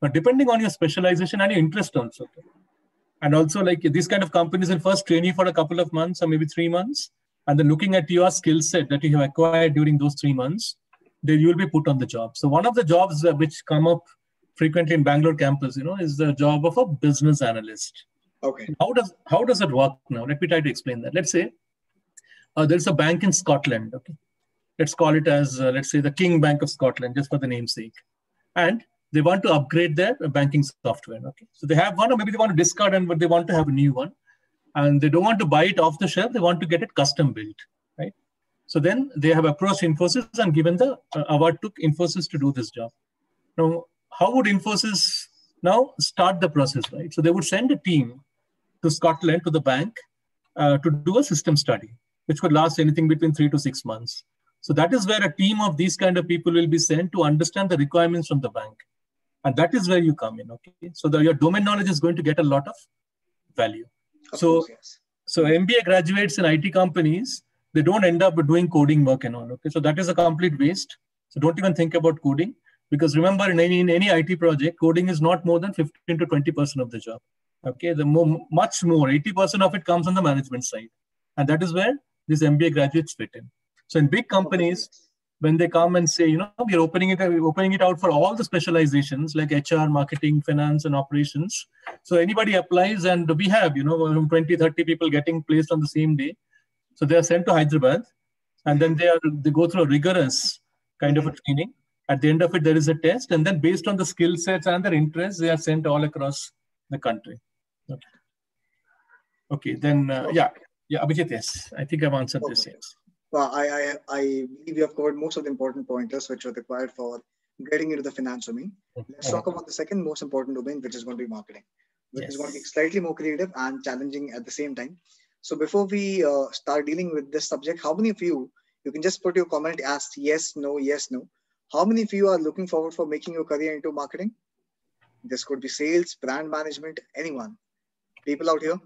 But depending on your specialization and your interest also. And also like these kind of companies will first train you for a couple of months or maybe 3 months. And then looking at your skill set that you have acquired during those 3 months, then you will be put on the job. So one of the jobs which come up frequently in Bangalore campus, is the job of a business analyst. Okay. How does it work now? Let me try to explain that. Let's say there's a bank in Scotland. Okay, let's call it as let's say the King Bank of Scotland, just for the namesake, and they want to upgrade their banking software. Okay, so they have one, or maybe they want to discard but they want to have a new one, and they don't want to buy it off the shelf. They want to get it custom built, right? So then they have approached Infosys and given the award to Infosys to do this job. Now, how would Infosys now start the process, right? So they would send a team to Scotland, to the bank, to do a system study, which could last anything between 3 to 6 months. So that is where a team of these kind of people will be sent to understand the requirements from the bank. And that is where you come in, okay? So your domain knowledge is going to get a lot of value. Of course, yes. So MBA graduates in IT companies, they don't end up doing coding work and all, okay? So that is a complete waste. So don't even think about coding. Because remember, in any IT project, coding is not more than 15 to 20% of the job. Okay, much more, 80% of it comes on the management side. And that is where these MBA graduates fit in. So in big companies, when they come and say, we're opening it out for all the specializations like HR, marketing, finance, and operations. So anybody applies and we have, 20, 30 people getting placed on the same day. So they are sent to Hyderabad and then they go through a rigorous kind of a training. At the end of it, there is a test. And then based on the skill sets and their interests, they are sent all across the country. Okay, then, Abhijit, yes. I think I've answered this, yes. Well, I believe you have covered most of the important pointers which are required for getting into the finance domain. Let's talk about the second most important domain, which is going to be marketing, which is going to be slightly more creative and challenging at the same time. So before we start dealing with this subject, how many of you can just put your comment as yes, no, yes, no. How many of you are looking forward for making your career into marketing? This could be sales, brand management, anyone. People out here?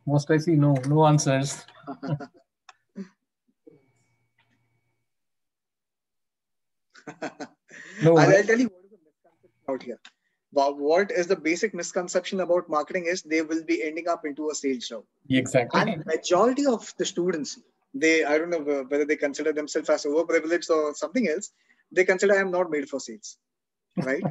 Most I see, no answers. No, I'll tell you what is the misconception out here. What is the basic misconception about marketing is they will be ending up into a sales job. Exactly. And majority of the students, I don't know whether they consider themselves as overprivileged or something else. They consider I am not made for sales, right?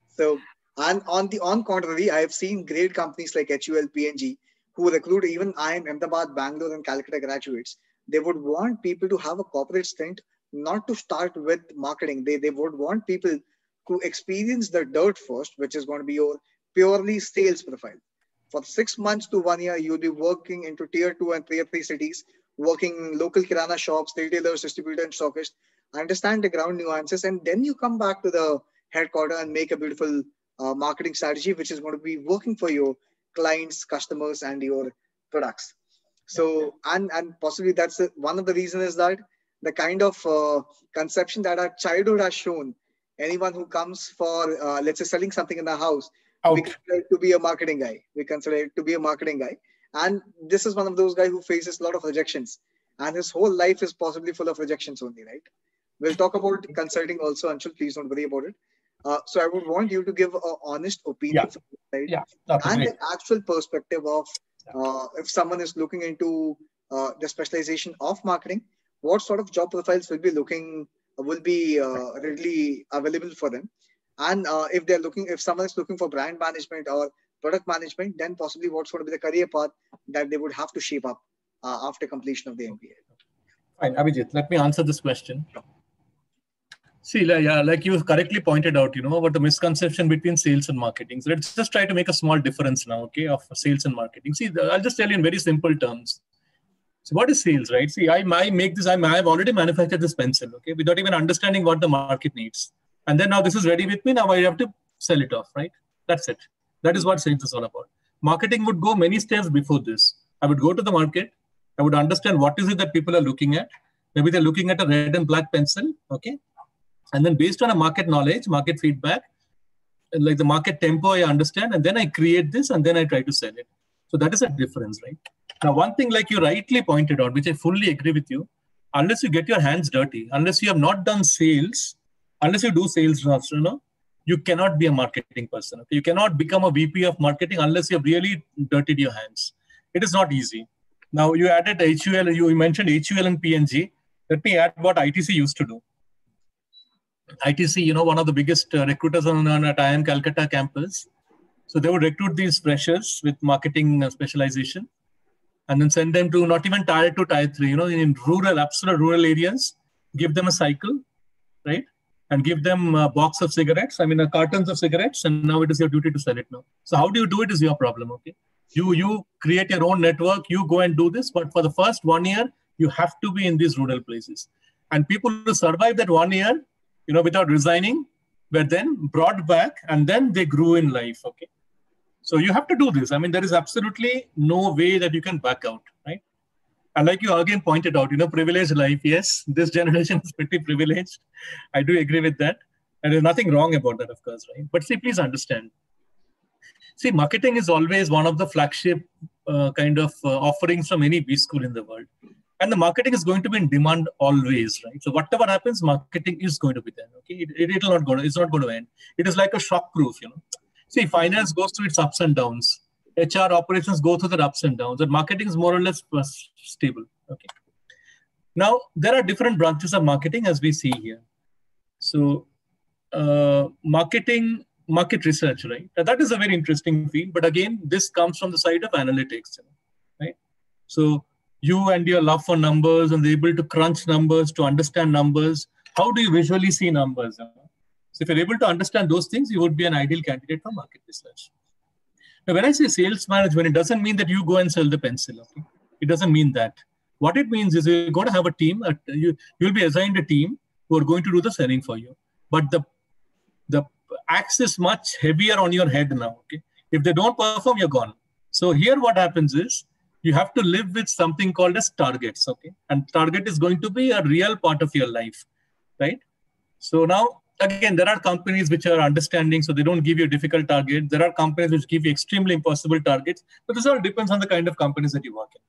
So, and on contrary, I have seen great companies like HUL, P&G, who recruit even IIM, Ahmedabad, Bangalore, and Calcutta graduates. They would want people to have a corporate stint, not to start with marketing. They would want people to experience the dirt first, which is going to be your purely sales profile. For 6 months to 1 year, you'll be working into tier 2 and tier 3 cities, working local kirana shops, retailers, distributors, and stockists. Understand the ground nuances, and then you come back to the headquarters and make a beautiful marketing strategy, which is going to be working for your clients, customers, and your products. So, and possibly that's one of the reasons is that the kind of conception that our childhood has shown, anyone who comes for, let's say, selling something in the house, we consider it to be a marketing guy. And this is one of those guys who faces a lot of rejections. And his whole life is possibly full of rejections only, right? We'll talk about consulting also, Anshul. Please don't worry about it. So I would want you to give an honest opinion from your side and the actual perspective of if someone is looking into the specialization of marketing, what sort of job profiles will be readily available for them. And if someone is looking for brand management or product management, then possibly what's going to be the career path that they would have to shape up after completion of the MBA. Fine, Abhijit, let me answer this question. See, like you correctly pointed out, about the misconception between sales and marketing. So let's just try to make a small difference now, okay, of sales and marketing. See, I'll just tell you in very simple terms. So what is sales, right? See, I make this, I've already manufactured this pencil, okay, without even understanding what the market needs. And then now this is ready with me. Now I have to sell it off, right? That's it. That is what sales is all about. Marketing would go many steps before this. I would go to the market. I would understand what is it that people are looking at. Maybe they're looking at a red and black pencil, okay? And then based on a market knowledge, market feedback, like the market tempo, I understand, and then I create this and then I try to sell it. So that is a difference, right? Now, one thing like you rightly pointed out, which I fully agree with you, unless you get your hands dirty, unless you have not done sales, unless you do sales, you cannot be a marketing person. Okay? You cannot become a VP of marketing unless you have really dirtied your hands. It is not easy. Now, you added HUL, you mentioned HUL and P&G. Let me add what ITC used to do. ITC, one of the biggest recruiters on at IIM Calcutta campus. So they would recruit these freshers with marketing specialization and then send them to not even tier 2, tier 3, in rural, absolute rural areas, give them a cycle, right? And give them a box of cigarettes, cartons of cigarettes, and now it is your duty to sell it now. So how do you do it is your problem, okay? You create your own network, you go and do this, but for the first 1 year, you have to be in these rural places. And people who survive that 1 year, without resigning, were then brought back and then they grew in life, okay? So you have to do this. There is absolutely no way that you can back out, right? And like you again pointed out, privileged life. Yes, this generation is pretty privileged. I do agree with that. And there's nothing wrong about that, of course, right? But see, please understand. See, marketing is always one of the flagship offerings from any B school in the world. And the marketing is going to be in demand always, right? So whatever happens, marketing is going to be there, okay? It's not going to end. It is like a shock proof, See, finance goes through its ups and downs. HR operations go through their ups and downs. And marketing is more or less stable, okay? Now, there are different branches of marketing as we see here. So market research, right? Now, that is a very interesting field. But again, this comes from the side of analytics, right? So you and your love for numbers and the able to crunch numbers, to understand numbers. How do you visually see numbers? So if you're able to understand those things, you would be an ideal candidate for market research. Now, when I say sales management, it doesn't mean that you go and sell the pencil. Okay? It doesn't mean that. What it means is you're going to have a team. You'll be assigned a team who are going to do the selling for you. But the axe is much heavier on your head now. Okay? If they don't perform, you're gone. So here what happens is, you have to live with something called as targets, okay? And target is going to be a real part of your life, right? So now, again, there are companies which are understanding, so they don't give you a difficult target. There are companies which give you extremely impossible targets, but this all depends on the kind of companies that you work in.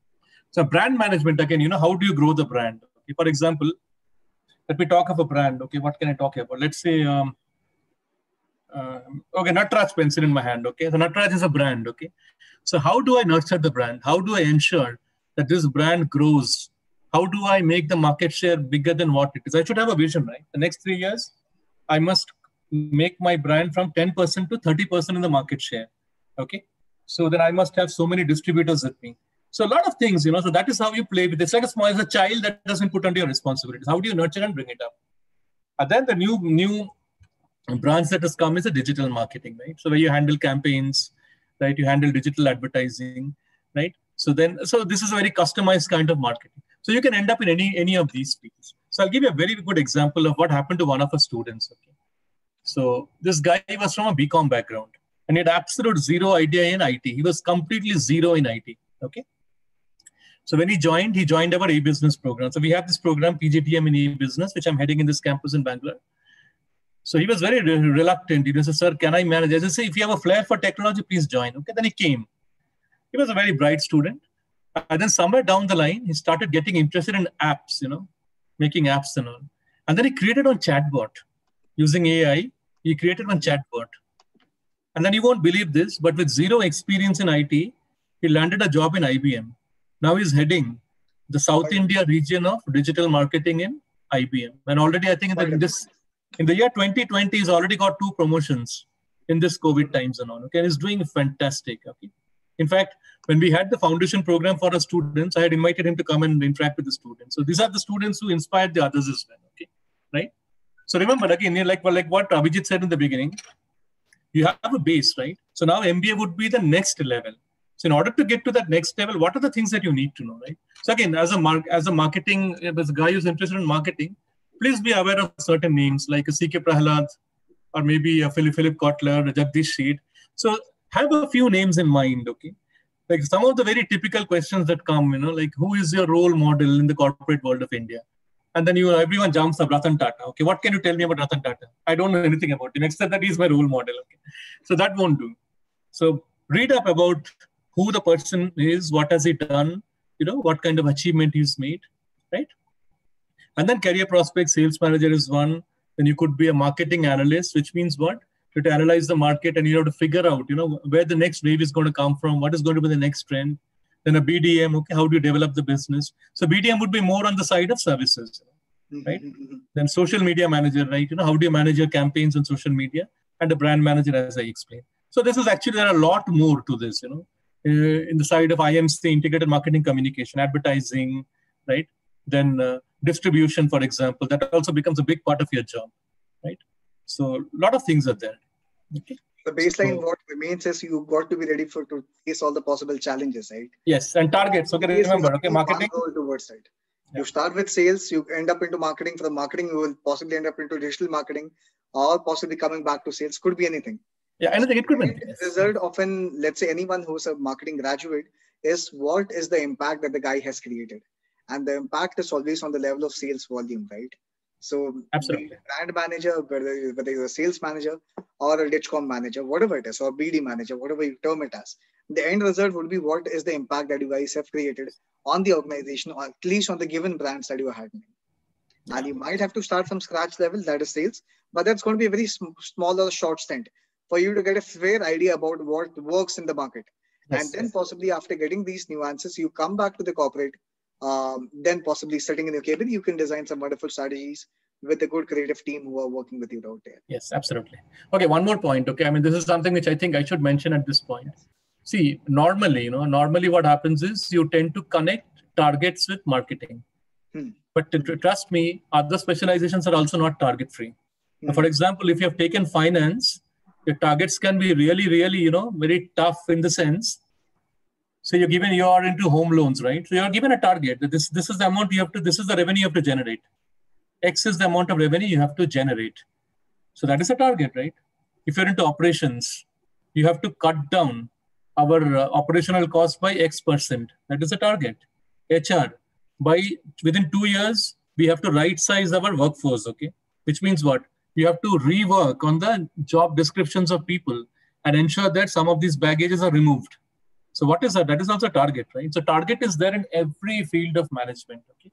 So brand management, again, how do you grow the brand? Okay, for example, let me talk of a brand, okay? What can I talk about? Let's say, okay, Natraj pencil in my hand, okay? So Natraj is a brand, okay? So how do I nurture the brand? How do I ensure that this brand grows? How do I make the market share bigger than what it is? I should have a vision, right? The next 3 years, I must make my brand from 10% to 30% in the market share, okay? So then I must have so many distributors with me. So a lot of things, so that is how you play with it. It's like as a child that doesn't put under your responsibilities. How do you nurture and bring it up? And then the new branch that has come is a digital marketing, right? So where you handle campaigns, right? You handle digital advertising, right? So this is a very customized kind of marketing. So you can end up in any of these fields. So I'll give you a very good example of what happened to one of our students. Okay. So this guy was from a BCom background and he had absolute zero idea in IT. He was completely zero in IT. Okay. So when he joined our e-business program. So we have this program, PGTM in e-business, which I'm heading in this campus in Bangalore. So he was very reluctant. He said, sir, can I manage? As I say, if you have a flair for technology, please join. Okay, then he came. He was a very bright student. And then somewhere down the line, he started getting interested in apps, making apps and all. And then he created one chatbot using AI. He created one chatbot. And then you won't believe this, but with zero experience in IT, he landed a job in IBM. Now he's heading the South India region of digital marketing in IBM. And already, I think in the year 2020, he's already got 2 promotions in this COVID times and all. Okay, and he's doing fantastic. Okay, in fact, when we had the foundation program for our students, I had invited him to come and interact with the students. So these are the students who inspired the others as well. Okay, right? So remember, again, like what Abhijit said in the beginning, you have a base, right? So now MBA would be the next level. So in order to get to that next level, what are the things that you need to know, right? So again, as a marketing, as a guy who's interested in marketing, please be aware of certain names like a C.K. Prahalad, or maybe a Philip Kotler, Jagdish Sheth. So have a few names in mind, okay? Like some of the very typical questions that come, like who is your role model in the corporate world of India? And then everyone jumps up, Ratan Tata. Okay, what can you tell me about Ratan Tata? I don't know anything about him, except that he's my role model. Okay, so that won't do. So read up about who the person is, what has he done, what kind of achievement he's made, right? And then career prospects, sales manager is one. Then you could be a marketing analyst, which means what? You have to analyze the market and you have to figure out, where the next wave is going to come from, what is going to be the next trend. Then a BDM, okay, how do you develop the business? So BDM would be more on the side of services, right? Then social media manager, right? How do you manage your campaigns on social media? And a brand manager, as I explained. So this is actually, there are a lot more to this, in the side of IMC, integrated marketing communication, advertising, right? Then distribution, for example, that also becomes a big part of your job, right? So a lot of things are there. Okay. The baseline, what remains is you've got to be ready to face all the possible challenges, right? Yes, and targets. Okay, remember, okay, marketing. Towards it. Yeah. You start with sales, you end up into marketing. For the marketing, you will possibly end up into digital marketing, or possibly coming back to sales. Could be anything. Yeah, anything. It could be anything. The result often, let's say anyone who's a marketing graduate, is what is the impact that the guy has created. And the impact is always on the level of sales volume, right? So absolutely, brand manager, whether you're a sales manager or a Ditchcom manager, whatever it is, or BD manager, whatever you term it as, the end result would be what is the impact that you guys have created on the organization, or at least on the given brands that you are handling. Yeah. And you might have to start from scratch level, that is sales, but that's going to be a very small or short stint for you to get a fair idea about what works in the market. Yes, and then possibly after getting these nuances, you come back to the corporate. Then possibly sitting in your cabin, you can design some wonderful strategies with a good creative team who are working with you out there. Yes, absolutely. Okay, one more point. Okay, I mean, this is something which I think I should mention at this point. See, normally what happens is you tend to connect targets with marketing. But trust me, other specializations are also not target free. For example, if you have taken finance, your targets can be really, really, very tough in the sense. So you are into home loans, right? So you're given a target that this is the amount this is the revenue you have to generate. X is the amount of revenue you have to generate. So that is a target, right? If you're into operations, you have to cut down our operational cost by X%. That is a target. HR, within 2 years, we have to right size our workforce, okay? Which means what? You have to rework on the job descriptions of people and ensure that some of these baggages are removed. So what is that? That is also a target, right? So target is there in every field of management. Okay.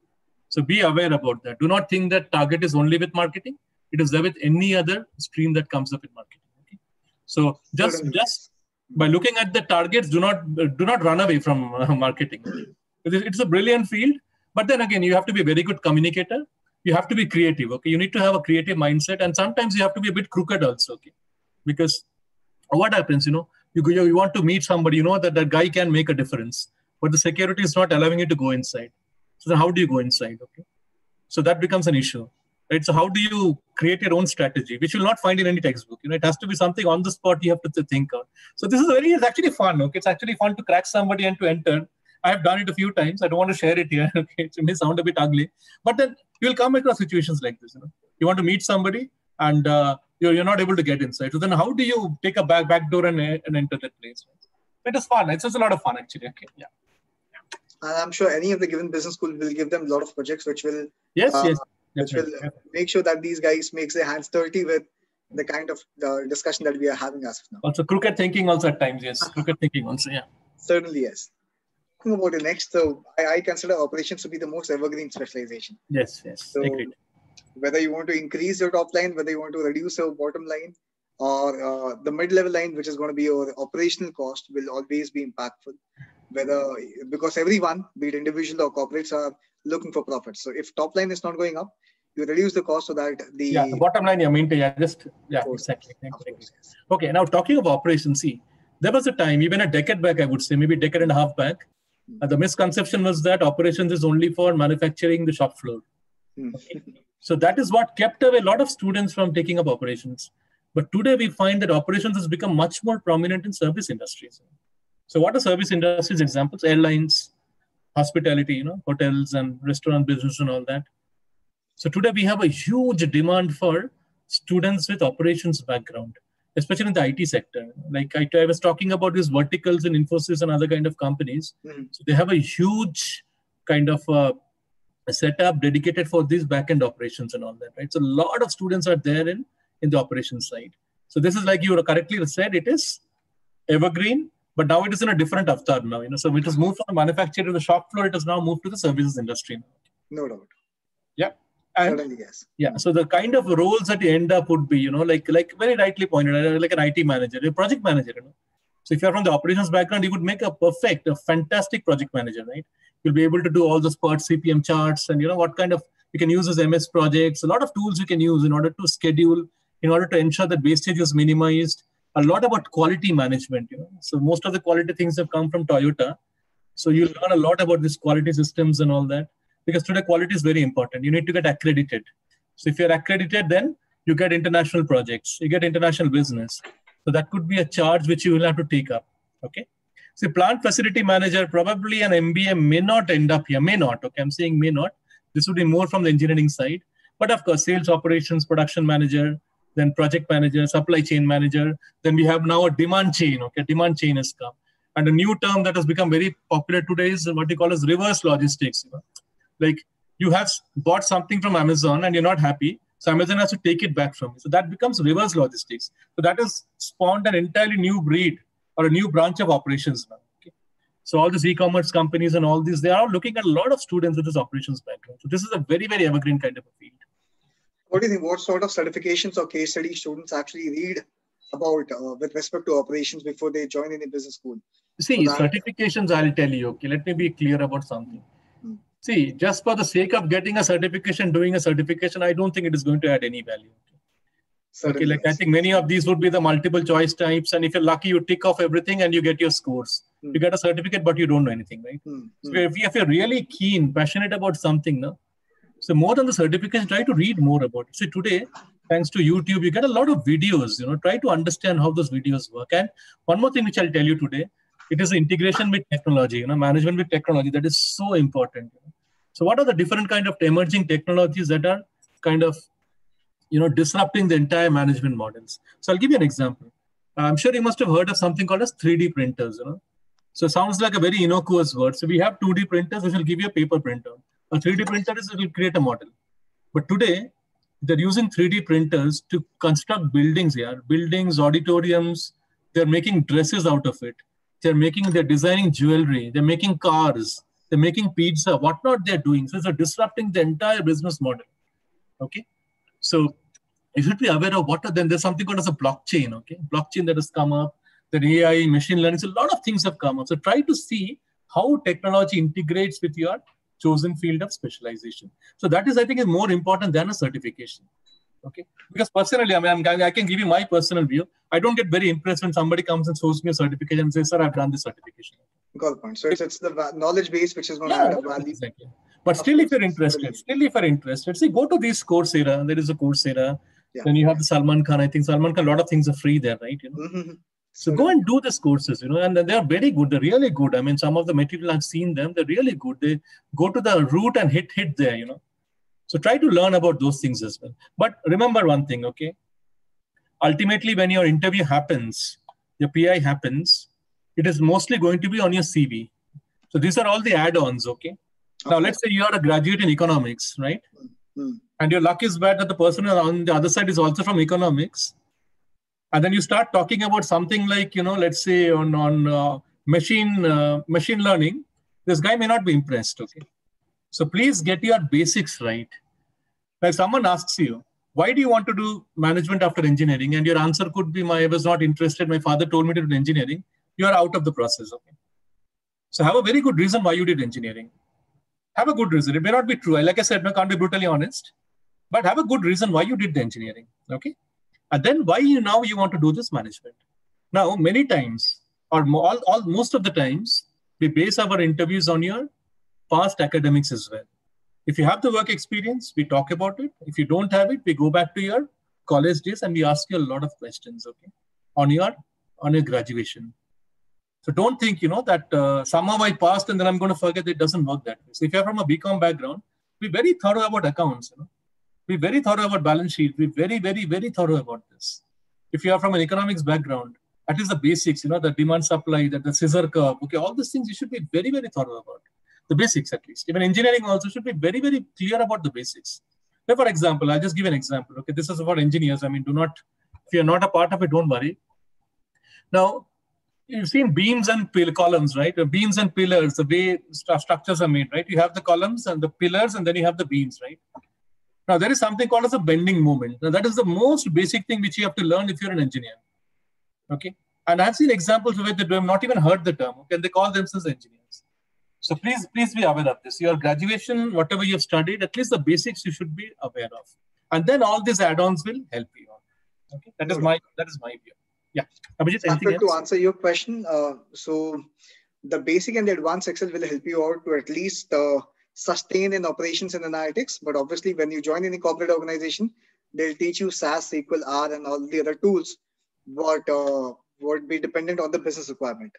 So be aware about that. Do not think that target is only with marketing. It is there with any other stream that comes up in marketing. Okay. So just by looking at the targets, do not run away from marketing. It's a brilliant field, but then again, you have to be a very good communicator. You have to be creative. Okay. You need to have a creative mindset, and sometimes you have to be a bit crooked also. Okay. Because what happens, you want to meet somebody, that guy can make a difference, but the security is not allowing you to go inside. So then how do you go inside? Okay. So that becomes an issue, right? So how do you create your own strategy, which you'll not find in any textbook? It has to be something on the spot you have to think of. So this is it's actually fun. Okay. It's actually fun to crack somebody and to enter. I have done it a few times. I don't want to share it here. Okay. It may sound a bit ugly, but then you'll come across situations like this. You want to meet somebody and you're not able to get inside. So then how do you take a back door and enter that place? It is fun. It's just a lot of fun, actually. Okay. Yeah. And I'm sure any of the given business school will give them a lot of projects which will make sure that these guys makes their hands dirty with the kind of discussion that we are having as of now. Also crooked thinking also at times, yes. Crooked thinking also, yeah. Certainly, yes. Talking about it next, so I consider operations to be the most evergreen specialization. Yes. So agreed. Whether you want to increase your top line, whether you want to reduce your bottom line, or the mid-level line, which is going to be your operational cost, will always be impactful. Because everyone, be it individual or corporates, are looking for profits. So if top line is not going up, you reduce the cost so that the bottom line you maintain. Exactly. Yes. Okay, now talking of operations, see, there was a time, even a decade back, I would say, maybe a decade and a half back, the misconception was that operations is only for manufacturing the shop floor. Okay. So that is what kept away a lot of students from taking up operations. But today we find that operations has become much more prominent in service industries. So what are service industries examples? Airlines, hospitality, hotels and restaurant business and all that. So today we have a huge demand for students with operations background, especially in the IT sector. Like I was talking about these verticals in Infosys and other kind of companies. Mm-hmm. So they have a huge kind of a setup dedicated for these backend operations and all that, right? So a lot of students are there in the operations side. So this is like you correctly said, it is evergreen, but now it is in a different avatar now. So it has moved from the manufacturer to the shop floor. It has now moved to the services industry. No doubt. Yeah. And, certainly, yes. Yeah. So the kind of roles that you end up would be, like very rightly pointed out, like an IT manager, a project manager. So if you're from the operations background, you would make a fantastic project manager, right? You'll be able to do all those PERT CPM charts and what kind of, you can use as MS projects, a lot of tools you can use in order to schedule, in order to ensure that wastage is minimized, a lot about quality management. So most of the quality things have come from Toyota. So you'll learn a lot about these quality systems and all that, because today quality is very important. You need to get accredited. So if you're accredited, then you get international projects, you get international business. So that could be a charge which you will have to take up. Okay. See, plant facility manager, probably an MBA may not end up here, may not. Okay, I'm saying may not. This would be more from the engineering side. But of course, sales operations, production manager, then project manager, supply chain manager. Then we have now a demand chain. Okay, demand chain has come. And a new term that has become very popular today is what you call as reverse logistics. Like you have bought something from Amazon and you're not happy. So Amazon has to take it back from you. So that becomes reverse logistics. So that has spawned an entirely new breed or a new branch of operations now. Okay? So all these e-commerce companies and all these, they are looking at a lot of students with this operations background. So this is a very, very evergreen kind of a field. What do you think? What sort of certifications or case study students actually read about with respect to operations before they join any business school? See, certifications, I'll tell you. Okay, let me be clear about something. See, just for the sake of getting a certification, doing a certification, I don't think it is going to add any value. Okay, like I think many of these would be the multiple choice types. And if you're lucky, you tick off everything and you get your scores. You get a certificate, but you don't know anything, right? So if you're really keen, passionate about something, so more than the certification, try to read more about it. See, today, thanks to YouTube, you get a lot of videos, try to understand how those videos work. And one more thing which I'll tell you today, it is integration with technology, management with technology. That is so important. So what are the different kind of emerging technologies that are kind of, disrupting the entire management models? So I'll give you an example. I'm sure you must have heard of something called as 3D printers. So it sounds like a very innocuous word. So we have 2D printers, which will give you a paper printer. A 3D printer will create a model. But today, they're using 3D printers to construct buildings here, buildings, auditoriums. They're making dresses out of it. They're designing jewelry. They're making cars. They're making pizza, whatnot they're doing. So they're disrupting the entire business model. Okay. So you should be aware of then there's something called as a blockchain. Okay. Blockchain that has come up, then AI, machine learning. So a lot of things have come up. So try to see how technology integrates with your chosen field of specialization. So that is, I think, is more important than a certification. Okay. Because personally, I can give you my personal view. I don't get very impressed when somebody comes and shows me a certification and says, sir, I've done this certification. Got the point. So it's the knowledge base which is going to add a value. Exactly. But still, if you're interested, see, go to this Coursera. There is a Coursera. Yeah. Then you have the Salman Khan. I think Salman Khan, a lot of things are free there, right? So go and do these courses, and they are very good. They're really good. I mean, some of the material I've seen them, they're really good. They go to the root and hit there, So try to learn about those things as well. But remember one thing, okay? Ultimately, when your interview happens, your PI happens, it is mostly going to be on your CV. So these are all the add-ons, okay? Now, let's say you are a graduate in economics, right? And your luck is bad that the person on the other side is also from economics. And then you start talking about something like, let's say on machine learning, this guy may not be impressed, okay? So please get your basics right. Like someone asks you, why do you want to do management after engineering? And your answer could be, I was not interested. My father told me to do engineering. You are out of the process, okay? So have a very good reason why you did engineering. Have a good reason. It may not be true. Like I said, I can't be brutally honest. But have a good reason why you did the engineering, okay? And then why you want to do this management. Now, many times, or most of the times, we base our interviews on your past academics as well. If you have the work experience, we talk about it. If you don't have it, we go back to your college days and we ask you a lot of questions, okay, on your graduation. So don't think, that somehow I passed and then I'm going to forget. It doesn't work that way. So if you're from a BCom background, be very thorough about accounts, Be very thorough about balance sheet. Be very, very, very thorough about this. If you are from an economics background, that is the basics, the demand supply, the scissor curve. Okay, all these things you should be very, very thorough about. The basics, at least. Even engineering also should be very, very clear about the basics. So for example, I'll just give an example. Okay, this is about engineers. I mean, if you're not a part of it, don't worry. Now, you've seen beams and columns, right? Beams and pillars, the way structures are made, right? You have the columns and the pillars, and then you have the beams, right? Now, there is something called as a bending moment. Now, that is the most basic thing which you have to learn if you're an engineer. Okay? And I've seen examples where they have not even heard the term, okay? And they call themselves engineers. So please be aware of this. Your graduation, whatever you've studied, at least the basics you should be aware of. And then all these add-ons will help you out. Okay? That is my view. Yeah. Abhijit, anything else? To answer your question, so the basic and the advanced Excel will help you out to at least sustain in operations and analytics. But obviously, when you join any corporate organization, they'll teach you SAS, SQL, R, and all the other tools what would be dependent on the business requirement.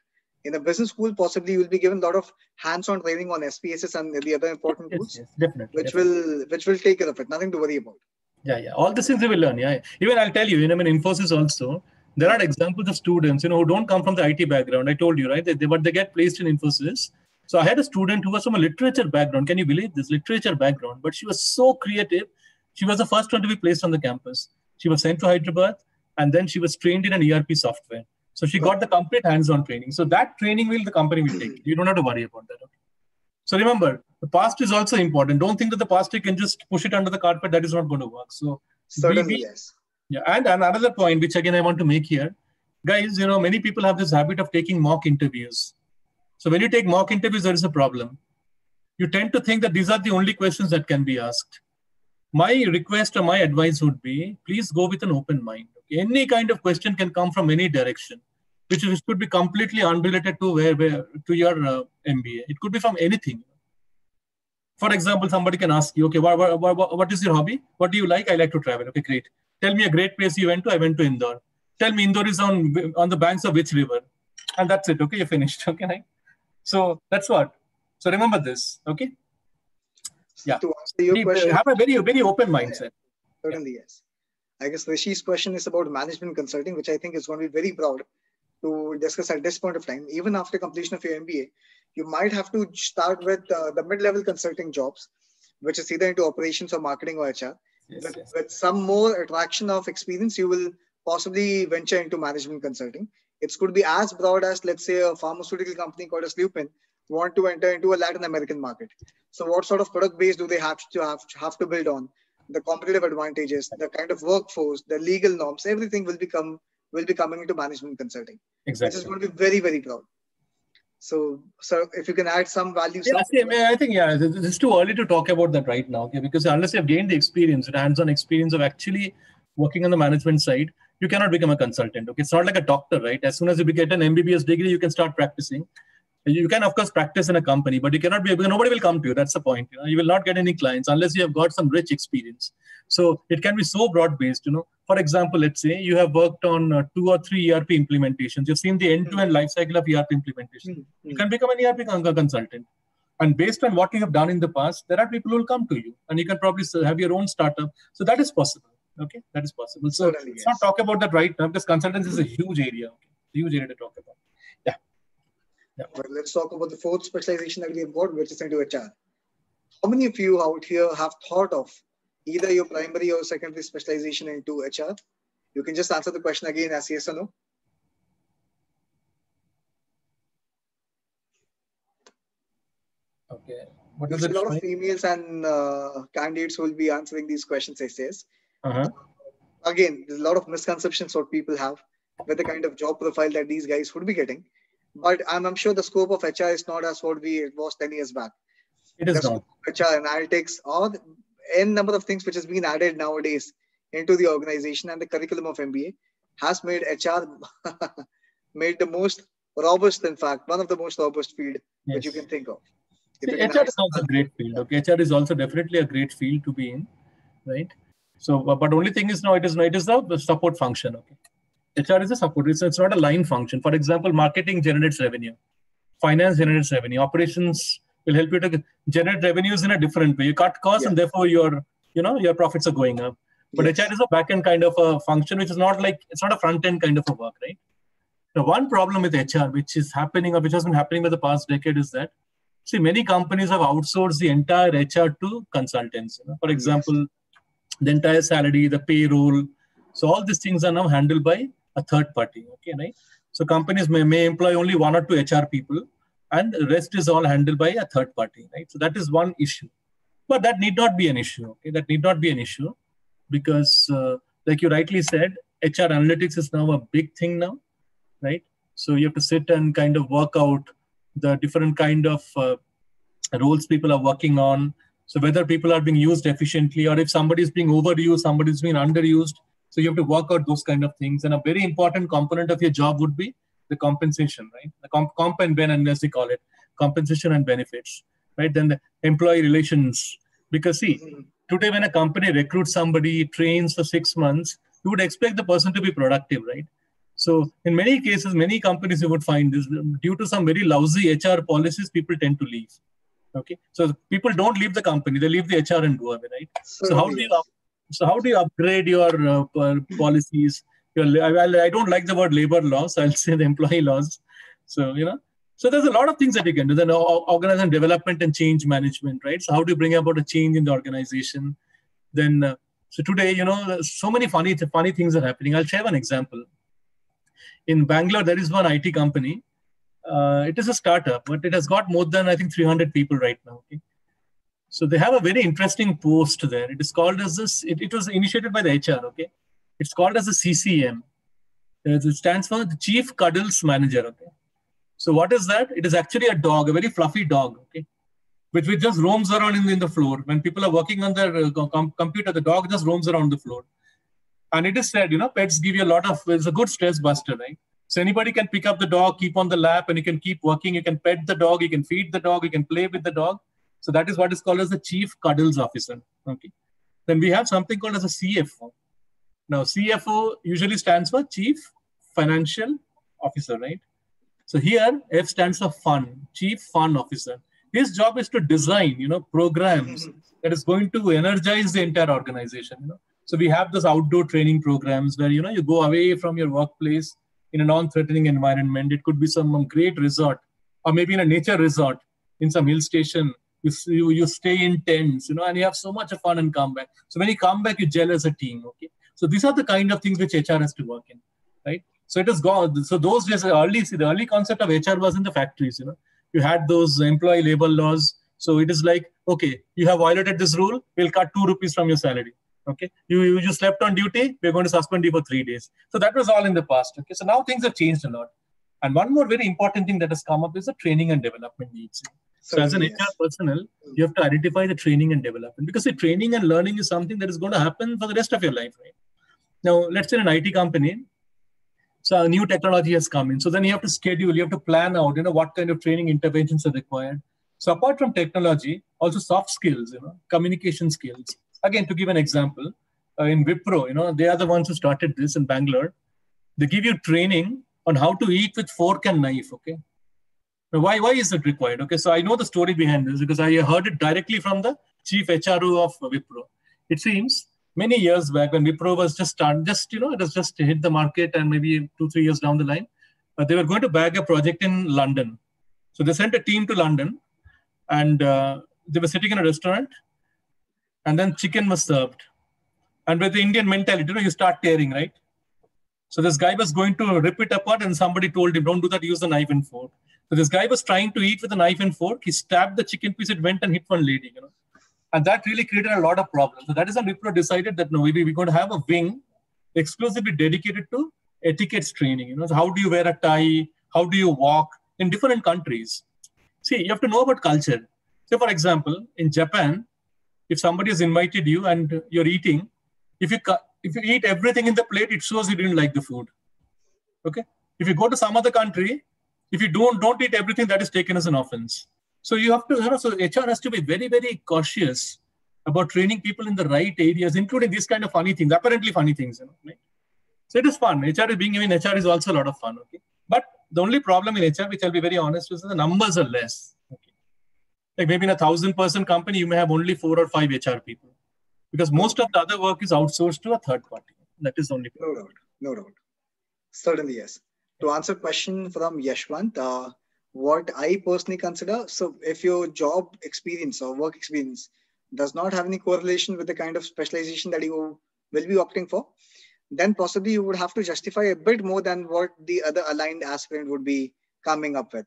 In a business school, possibly you will be given a lot of hands-on training on SPSS and the other important tools, yes, definitely, which will take care of it. Nothing to worry about. Yeah. All these things you will learn. Yeah. Even I'll tell you, in Infosys also, there are examples of students, who don't come from the IT background. I told you, right? But they get placed in Infosys. So I had a student who was from a literature background. Can you believe this? Literature background. But she was so creative. She was the first one to be placed on the campus. She was sent to Hyderabad, and then she was trained in an ERP software. So she got the complete hands-on training. So that training the company will take. You don't have to worry about that. Okay? So remember, the past is also important. Don't think that the past you can just push it under the carpet. That is not going to work. So certainly, yes. Yeah, and another point, which again I want to make here, guys, many people have this habit of taking mock interviews. So when you take mock interviews, there is a problem. You tend to think that these are the only questions that can be asked. My request or my advice would be, please go with an open mind. Okay? Any kind of question can come from any direction, which could be completely unrelated to to your MBA. It could be from anything. For example, somebody can ask you, okay, what is your hobby? What do you like? I like to travel. Okay, great. Tell me a great place you went to. I went to Indore. Tell me Indore is on the banks of which river? And that's it. Okay, you're finished. Okay, right? So that's what. So remember this. Okay. Yeah. To answer your question, have a very, very open mindset. Certainly, yes. I guess Rishi's question is about management consulting, which I think is going to be very broad to discuss at this point of time. Even after completion of your MBA, you might have to start with the mid-level consulting jobs, which is either into operations or marketing or HR. Yes, with some more attraction of experience, you will possibly venture into management consulting. It could be as broad as, let's say, a pharmaceutical company called as Lupin want to enter into a Latin American market. So what sort of product base do they have to build on? The competitive advantages, the kind of workforce, the legal norms, everything will be coming into management consulting. Exactly. Which is going to be very, very broad. So if you can add some value. I think it's too early to talk about that right now, okay? Because unless you have gained the experience, the hands-on experience of actually working on the management side, you cannot become a consultant. Okay, it's not like a doctor, right? As soon as you get an MBBS degree, you can start practicing. You can, of course, practice in a company, but you cannot be. Nobody will come to you. That's the point. You will not get any clients unless you have got some rich experience. So it can be so broad-based. For example, let's say you have worked on 2 or 3 ERP implementations. You've seen the end-to-end life cycle of ERP implementation. You can become an ERP consultant. And based on what you have done in the past, there are people who will come to you, and you can probably have your own startup. So that is possible. Okay, that is possible. So let's not talk about that right now, because consultants is a huge area. Okay? Huge area to talk about. Yeah. Well, let's talk about the fourth specialization that we have got, which is into HR. How many of you out here have thought of either your primary or secondary specialization into HR? You can just answer the question again as yes or no. Okay. There's a lot of females and candidates who will be answering these questions, I says. Again, there's a lot of misconceptions what people have with the kind of job profile that these guys would be getting. But I'm sure the scope of HR is not as what it was 10 years back. It is not. HR, analytics, or n number of things which has been added nowadays into the organization, and the curriculum of MBA has made HR made the most robust, in fact, one of the most robust field which you can think of. HR is also a great field. Okay, HR is also definitely a great field to be in, right? So, but only thing is now it is the support function. Okay, HR is a support. It's not a line function. For example, marketing generates revenue, finance generates revenue, operations will help you to generate revenues in a different way. You cut costs and therefore your profits are going up. But HR is a back-end kind of a function, which is not like, it's not a front-end kind of a work, right? The one problem with HR, which is happening or which has been happening for the past decade, is that, see, many companies have outsourced the entire HR to consultants. For example, the entire salary, the payroll. So all these things are now handled by a third party. Okay, right? So companies may employ only 1 or 2 HR people, and the rest is all handled by a third party, right? So that is one issue. But that need not be an issue. Okay, that need not be an issue because, like you rightly said, HR analytics is now a big thing now, right? So you have to sit and kind of work out the different kind of roles people are working on. So whether people are being used efficiently, or if somebody is being overused, somebody is being underused. So you have to work out those kind of things. And a very important component of your job would be the compensation, right? The comp and ben, as they call it, compensation and benefits, right? Then the employee relations. Because see, today when a company recruits somebody, trains for 6 months, you would expect the person to be productive, right? So in many cases, many companies you would find this, due to some very lousy HR policies, people tend to leave. Okay, so people don't leave the company; they leave the HR and go away, right? So how do you upgrade your policies? I don't like the word labor laws. I'll say the employee laws. So so there's a lot of things that you can do. Then organization development and change management, right? So how do you bring about a change in the organization? Then so today, so many funny things are happening. I'll share one example. In Bangalore, there is one IT company. It is a startup, but it has got more than, I think, 300 people right now. Okay? So they have a very interesting post there. It is called as this, it was initiated by the HR. Okay, it's called as a CCM. It stands for the Chief Cuddles Manager. Okay, so what is that? It is actually a dog, a very fluffy dog. Okay, which just roams around in the floor. When people are working on their computer, the dog just roams around the floor. And it is said, pets give you a lot of, it's a good stress buster, right? So anybody can pick up the dog, keep on the lap, and you can keep working. You can pet the dog, you can feed the dog, you can play with the dog. So that is what is called as the Chief Cuddles Officer. Okay. Then we have something called as a CFO. Now, CFO usually stands for Chief Financial Officer, right? So here, F stands for Fun, Chief Fun Officer. His job is to design, programs that is going to energize the entire organization. So we have those outdoor training programs where, you go away from your workplace in a non-threatening environment. It could be some great resort, or maybe in a nature resort in some hill station. You stay in tents, and you have so much of fun and come back. So when you come back, you gel as a team. Okay. So these are the kind of things which HR has to work in, right? So it has gone. So those days, the early concept of HR was in the factories. You had those employee labor laws. So it is like, okay, you have violated this rule, we'll cut 2 rupees from your salary. Okay, you just slept on duty, we're going to suspend you for 3 days. So that was all in the past. Okay, so now things have changed a lot. And one more very important thing that has come up is the training and development needs. So as an HR personnel, you have to identify the training and development, because the training and learning is something that is going to happen for the rest of your life, right? Now, let's say in an IT company, so a new technology has come in. So then you have to schedule, you have to plan out, what kind of training interventions are required. So apart from technology, also soft skills, communication skills. Again, to give an example, in Wipro, they are the ones who started this in Bangalore. They give you training on how to eat with fork and knife, okay? Now, why is it required? Okay, so I know the story behind this because I heard it directly from the chief HRO of Wipro. It seems many years back when Wipro was it has just hit the market, and maybe 2-3 years down the line, they were going to bag a project in London. So they sent a team to London, and they were sitting in a restaurant, and then chicken was served. And with the Indian mentality, you start tearing, right? So this guy was going to rip it apart, and somebody told him, don't do that, use the knife and fork. So this guy was trying to eat with a knife and fork. He stabbed the chicken piece, it went and hit one lady, And that really created a lot of problems. So that is when Wipro decided that, no, we're going to have a wing exclusively dedicated to etiquette training. So how do you wear a tie? How do you walk in different countries? See, you have to know about culture. So for example, in Japan, if somebody has invited you and you're eating, if you eat everything in the plate, it shows you didn't like the food. Okay. If you go to some other country, if you don't eat everything, that is taken as an offense. So you have to, so HR has to be very, very cautious about training people in the right areas, including these kind of funny things, apparently funny things, right? So it is fun. HR is also a lot of fun, okay? But the only problem in HR, which I'll be very honest, is that the numbers are less. Okay? Like maybe in a 1,000-person company, you may have only 4 or 5 HR people, because most of the other work is outsourced to a third party. That is the only problem. No doubt. Certainly, yes. To answer question from Yashwant, what I personally consider, so if your job experience or work experience does not have any correlation with the kind of specialization that you will be opting for, then possibly you would have to justify a bit more than what the other aligned aspirant would be coming up with.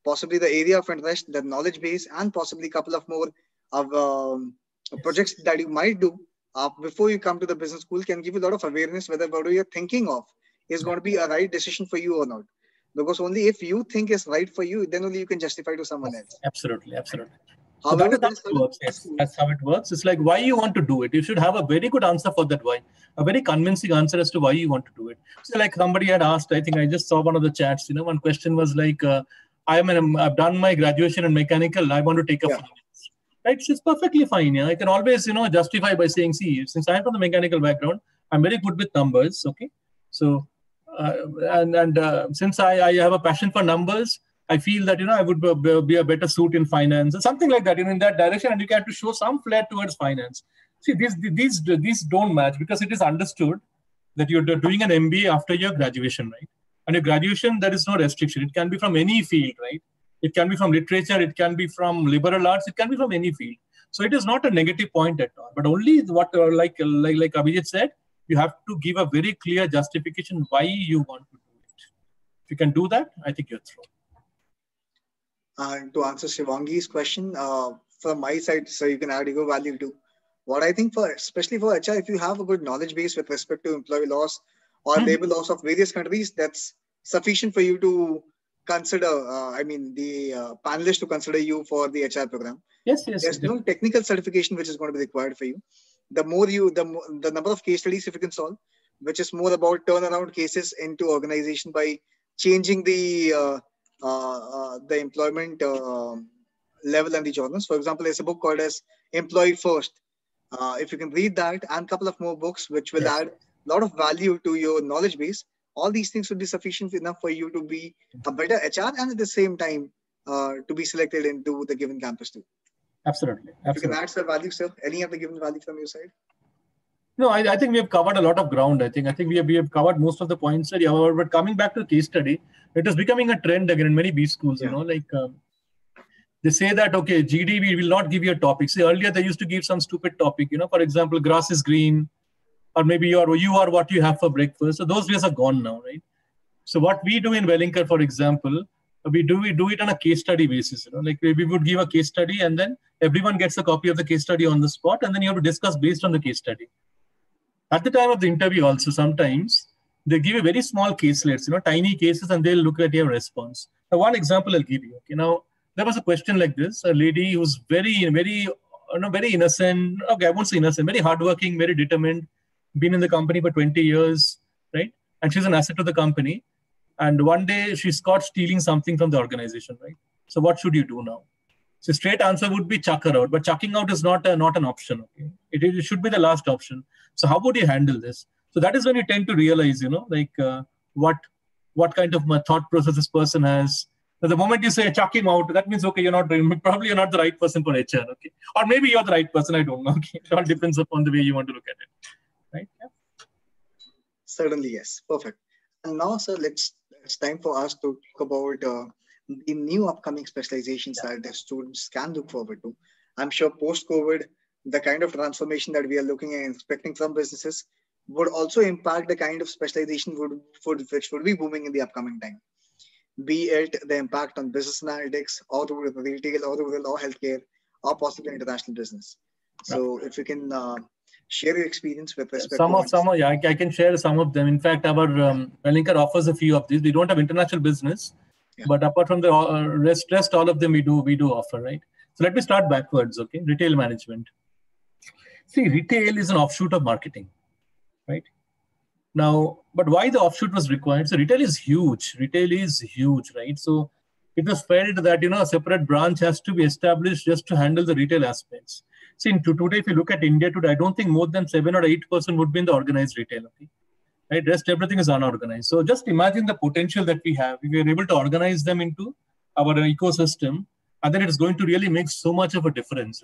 Possibly the area of interest, the knowledge base, and possibly a couple of more of projects that you might do before you come to the business school can give you a lot of awareness whether what you're thinking of is going to be a right decision for you or not. Because only if you think is right for you, then only you can justify to someone else. Absolutely. So that is how it works. Yes, that's how it works. It's like why you want to do it. You should have a very good answer for that why. A very convincing answer as to why you want to do it. So like somebody had asked, I think I just saw one of the chats, one question was like, I've done my graduation in mechanical. I want to take a finance. Right? So it's perfectly fine. I can always, justify by saying, see, since I'm from the mechanical background, I'm very good with numbers. Okay. So, since I have a passion for numbers, I feel that, I would be a better suit in finance or something like that, in that direction. And you have to show some flair towards finance. See, these don't match because it is understood that you're doing an MBA after your graduation, right? And your graduation, there is no restriction. It can be from any field, right? It can be from literature. It can be from liberal arts. It can be from any field. So it is not a negative point at all. But only what, like Abhijit said, you have to give a very clear justification why you want to do it. If you can do that, I think you're through. To answer Shivangi's question, from my side, so you can add your value too. What I think especially for HR, if you have a good knowledge base with respect to employee laws or labor laws of various countries, that's sufficient for you to consider, the panelists to consider you for the HR program. Yes. There's no technical certification which is going to be required for you. The number of case studies if you can solve, which is more about turnaround cases into organization by changing the employment level and the journals. For example, there's a book called as Employee First. If you can read that and a couple of more books, which will add a lot of value to your knowledge base, all these things would be sufficient enough for you to be a better HR and at the same time to be selected into the given campus too. Absolutely. If you can add some value, sir. Any of the given value from your side? No, I think we have covered a lot of ground. I think we have covered most of the points. But coming back to the case study, it is becoming a trend again in many B schools. They say that, okay, GD, we will not give you a topic. See, earlier they used to give some stupid topic, for example, grass is green, or maybe you are what you have for breakfast. So those days are gone now, right? So what we do in Wellinkar, for example, we do it on a case study basis. Like we would give a case study and then everyone gets a copy of the case study on the spot, and then you have to discuss based on the case study. At the time of the interview also, sometimes they give you very small caselets, tiny cases, and they'll look at your response. Now, one example I'll give you. Okay, now, there was a question like this. A lady who's very innocent. Okay, I won't say innocent. Very hardworking, very determined. Been in the company for 20 years, right? And she's an asset to the company. And one day she's caught stealing something from the organization, right? So what should you do now? So straight answer would be chuck her out. But chucking out is not an option. Okay? It should be the last option. So how would you handle this? So that is when you tend to realize, what kind of thought process this person has. So the moment you say chuck him out, that means, okay, you're not the right person for HR. Okay, or maybe you're the right person. I don't know. Okay? It all depends upon the way you want to look at it. Right? Yeah. Certainly, yes. Perfect. And now, sir, it's time for us to talk about the new upcoming specializations that the students can look forward to. I'm sure post-COVID, the kind of transformation that we are looking and expecting from businesses would also impact the kind of specialization which would be booming in the upcoming time. Be it the impact on business analytics, or the retail, or the law, healthcare, or possibly international business. So if you can share your experience with respect to I can share some of them. In fact, our Wellinkar offers a few of these. We don't have international business, but apart from the rest, all of them we do offer, right? So let me start backwards, okay? Retail management. See, retail is an offshoot of marketing, right? Now, but why the offshoot was required? So retail is huge, right? So it was felt that, a separate branch has to be established just to handle the retail aspects. See, today, if you look at India today, I don't think more than 7 or 8% would be in the organized retail. Okay? Right? Rest everything is unorganized. So just imagine the potential that we have. If we are able to organize them into our ecosystem, and then it's going to really make so much of a difference,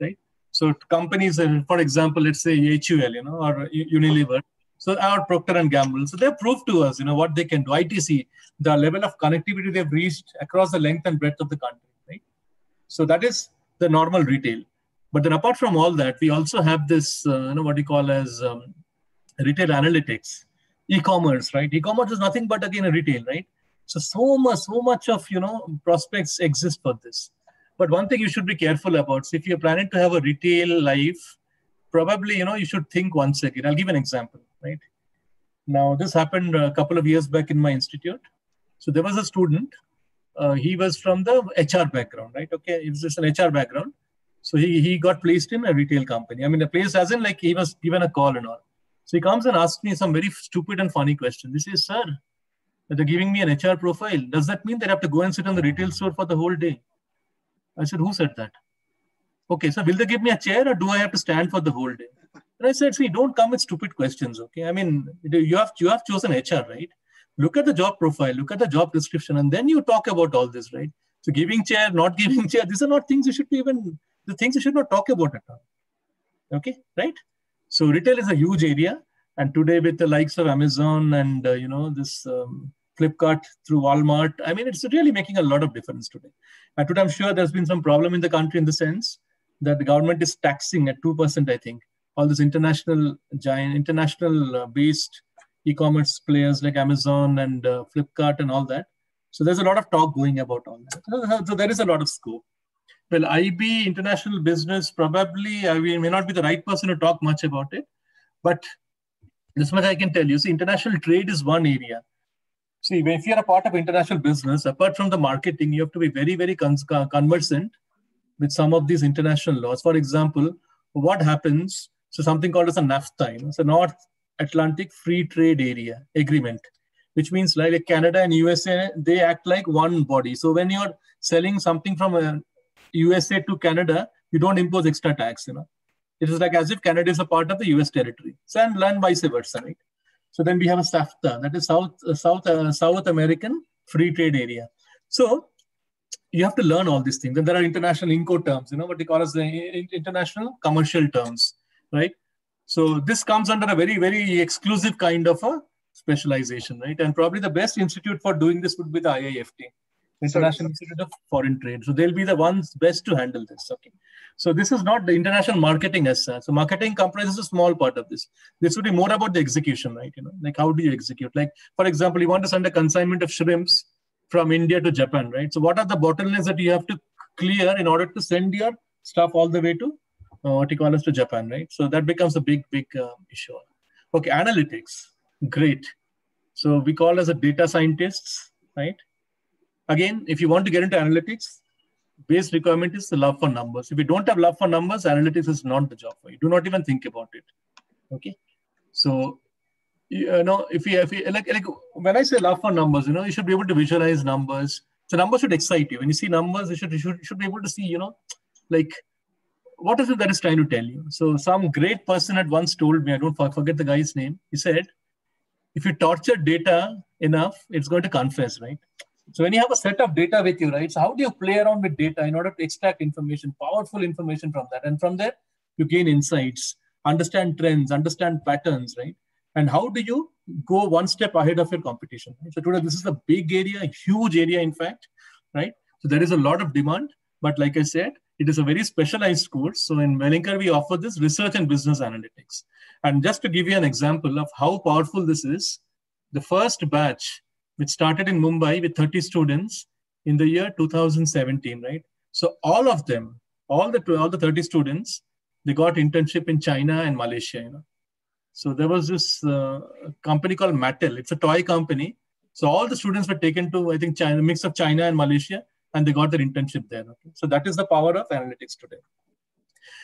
right? So companies, for example, let's say HUL, or Unilever, so our Procter & Gamble, so they've proved to us, what they can do. ITC, the level of connectivity they've reached across the length and breadth of the country, right? So that is the normal retail. But then apart from all that, we also have this, what we call as retail analytics, e-commerce, right? E-commerce is nothing but, again, a retail, right? So much of, prospects exist for this. But one thing you should be careful about, so if you're planning to have a retail life, probably, you should think once again. I'll give an example, right? Now, this happened a couple of years back in my institute. So there was a student. He was from the HR background, right? Okay, it was just an HR background. So he got placed in a retail company. I mean, the place as in like he was given a call and all. So he comes and asks me some very stupid and funny question. This is, sir, they're giving me an HR profile. Does that mean that I have to go and sit on the retail store for the whole day? I said, who said that? Okay, so will they give me a chair or do I have to stand for the whole day? And I said, see, don't come with stupid questions, okay? I mean, you have chosen HR, right? Look at the job profile, look at the job description, and then you talk about all this, right? So giving chair, not giving chair, these are not things you should be the things you should not talk about at all. Okay, right? So retail is a huge area. And today with the likes of Amazon and, this Flipkart through Walmart, I mean, it's really making a lot of difference today. And today, I'm sure there's been some problem in the country in the sense that the government is taxing at 2%, I think, all these international based e-commerce players like Amazon and Flipkart and all that. So there's a lot of talk going about all that. So there is a lot of scope. Well, IB, international business, probably, I may not be the right person to talk much about it, but this much I can tell you. See, international trade is one area. See, if you're a part of international business, apart from the marketing, you have to be very, very conversant with some of these international laws. For example, what happens, so something called as a NAFTA, so North Atlantic Free Trade Area Agreement, which means like Canada and USA, they act like one body. So when you're selling something from USA to Canada, you don't impose extra tax, It is like as if Canada is a part of the US territory. So and vice versa, right? So then we have a SAFTA, that is South American Free Trade Area. So you have to learn all these things. And there are international Incoterms, what they call as the international commercial terms, right? So this comes under a very, very exclusive kind of a specialization, right? And probably the best institute for doing this would be the IIFT, International Institute of Foreign Trade. So they'll be the ones best to handle this, okay? So this is not the international marketing as such. So marketing comprises a small part of this. This would be more about the execution, right? Like how do you execute? Like, for example, you want to send a consignment of shrimps from India to Japan, right? So what are the bottlenecks that you have to clear in order to send your stuff all the way to to Japan, right? So that becomes a big issue. Okay, analytics, great. So we call as a data scientists, right? Again, if you want to get into analytics, base requirement is the love for numbers. If you don't have love for numbers, analytics is not the job for you. Do not even think about it. Okay. So, if you like when I say love for numbers, you should be able to visualize numbers. So numbers should excite you. When you see numbers, you should be able to see, like what is it that is trying to tell you. So some great person had once told me, I don't forget the guy's name. He said, if you torture data enough, it's going to confess, right? So when you have a set of data with you, right? So how do you play around with data in order to extract information, powerful information from that? And from there, you gain insights, understand trends, understand patterns, right? And how do you go one step ahead of your competition? Right? So today, this is a big area, a huge area, in fact, right? So there is a lot of demand, but like I said, it is a very specialized course. So in Wellinkar, we offer this research and business analytics. And just to give you an example of how powerful this is, the first batch, which started in Mumbai with 30 students in the year 2017, right? So all of them, all the 30 students, they got internship in China and Malaysia. So there was this company called Mattel. It's a toy company. So all the students were taken to, I think, China, mix of China and Malaysia, and they got their internship there. Okay? So that is the power of analytics today.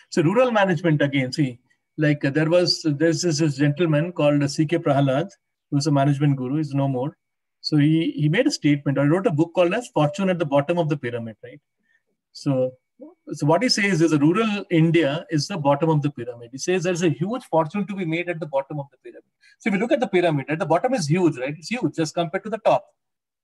So rural management, again, see, like there's this gentleman called C.K. Prahalad, who's a management guru, is no more. So he made a statement, or he wrote a book called as Fortune at the Bottom of the Pyramid, right? So what he says is, a rural India is the bottom of the pyramid. He says there's a huge fortune to be made at the bottom of the pyramid. So if you look at the pyramid, at the bottom is huge, right? It's huge as compared to the top.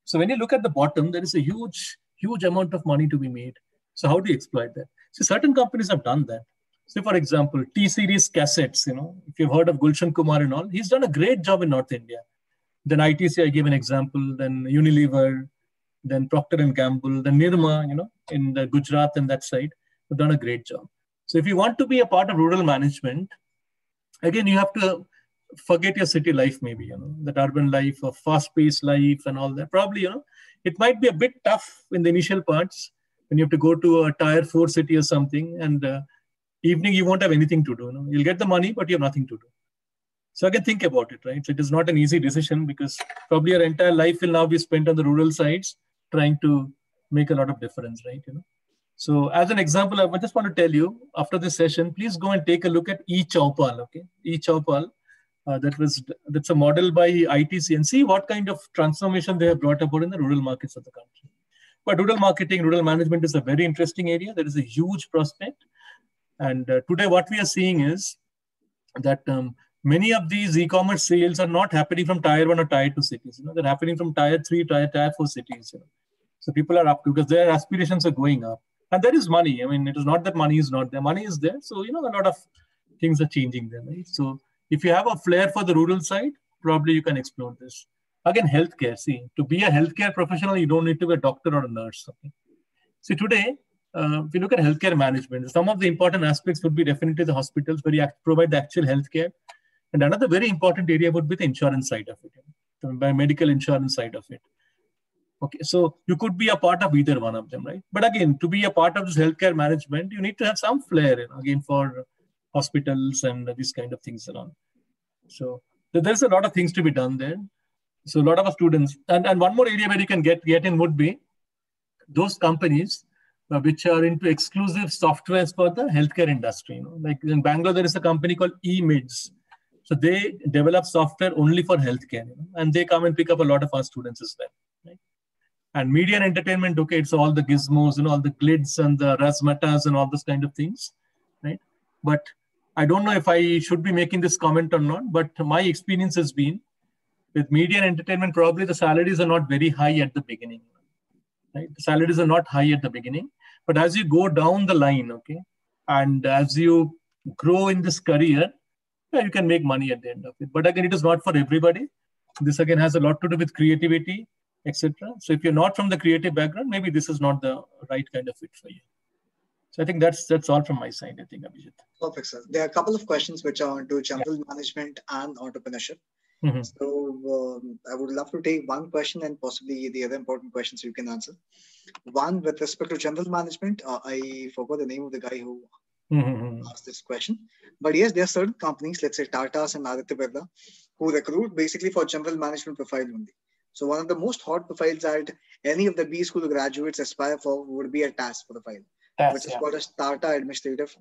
So when you look at the bottom, there is a huge amount of money to be made. So how do you exploit that? So certain companies have done that. So for example, T-Series cassettes, if you've heard of Gulshan Kumar and all, he's done a great job in North India. Then ITC, I gave an example, then Unilever, then Procter & Gamble, then Nirma, in the Gujarat and that side, have done a great job. So if you want to be a part of rural management, again, you have to forget your city life, maybe, that urban life or fast-paced life and all that. Probably, it might be a bit tough in the initial parts when you have to go to a tier 4 city or something, and evening you won't have anything to do. You'll get the money, but you have nothing to do. So again, think about it, right? So it is not an easy decision, because probably your entire life will now be spent on the rural sides trying to make a lot of difference, right? So as an example, I just want to tell you, after this session, please go and take a look at eChaupal, okay? eChaupal, that's a model by ITC, and see what kind of transformation they have brought about in the rural markets of the country. But rural marketing, rural management is a very interesting area. There is a huge prospect. And today what we are seeing is that many of these e-commerce sales are not happening from tier 1 or tier 2 cities. They're happening from tier 3, tier 4 cities. So people are up to, because their aspirations are going up. And there is money. I mean, it is not that money is not there. Money is there. So, a lot of things are changing there, right? So if you have a flair for the rural side, probably you can explore this. Again, healthcare. See, to be a healthcare professional, you don't need to be a doctor or a nurse. Okay? See, today, if you look at healthcare management, some of the important aspects would be definitely the hospitals where you provide the actual healthcare. And another very important area would be the insurance side of it, the medical insurance side of it. Okay, so you could be a part of either one of them, right? But again, to be a part of this healthcare management, you need to have some flair, again, for hospitals and these kind of things around. So there's a lot of things to be done there. So a lot of our students, and one more area where you can get in would be those companies which are into exclusive softwares for the healthcare industry. Like in Bangalore, there is a company called eMids. So they develop software only for healthcare, and they come and pick up a lot of our students as well. Right? And media and entertainment, okay, it's all the gizmos, all the glids and the razzmatazz and all those kind of things, right? But I don't know if I should be making this comment or not, but my experience has been with media and entertainment, probably the salaries are not very high at the beginning, right? The salaries are not high at the beginning, but as you go down the line, okay, and as you grow in this career, you can make money at the end of it. But again, it is not for everybody. This again has a lot to do with creativity, etc. So if you're not from the creative background, maybe this is not the right kind of fit for you. So I think that's all from my side, I think, Abhijit. Perfect, sir. There are a couple of questions which are onto general management and entrepreneurship. Mm-hmm. So I would love to take one question and possibly the other important questions you can answer. One, with respect to general management, I forgot the name of the guy who asked this question. But yes, there are certain companies, let's say Tata's and Aditya Birla, who recruit basically for general management profile only. So one of the most hot profiles that any of the B school graduates aspire for would be a TAS profile, which is called as Tata Administrative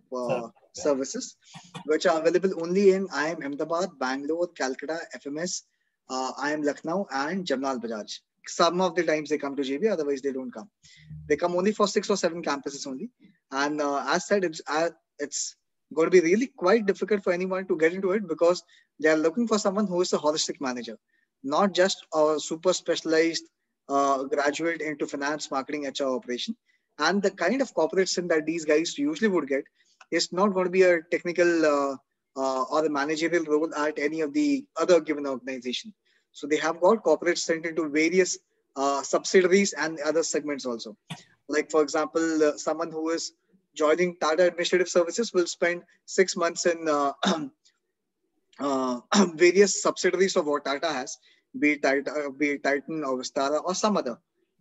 Services, which are available only in IIM Ahmedabad, Bangalore, Calcutta, FMS, IIM Lucknow, and Jamnal Bajaj. Some of the times they come to JB, otherwise they don't come. They come only for 6 or 7 campuses only. And as said, it's going to be really quite difficult for anyone to get into it, because they are looking for someone who is a holistic manager, not just a super specialized graduate into finance, marketing, HR operation. And the kind of corporate sim that these guys usually would get is not going to be a technical or a managerial role at any of the other given organization. So they have got corporates sent into various subsidiaries and other segments also. Like, for example, someone who is joining Tata Administrative Services will spend 6 months in various subsidiaries of what Tata has, be it Titan or Vistara or some other,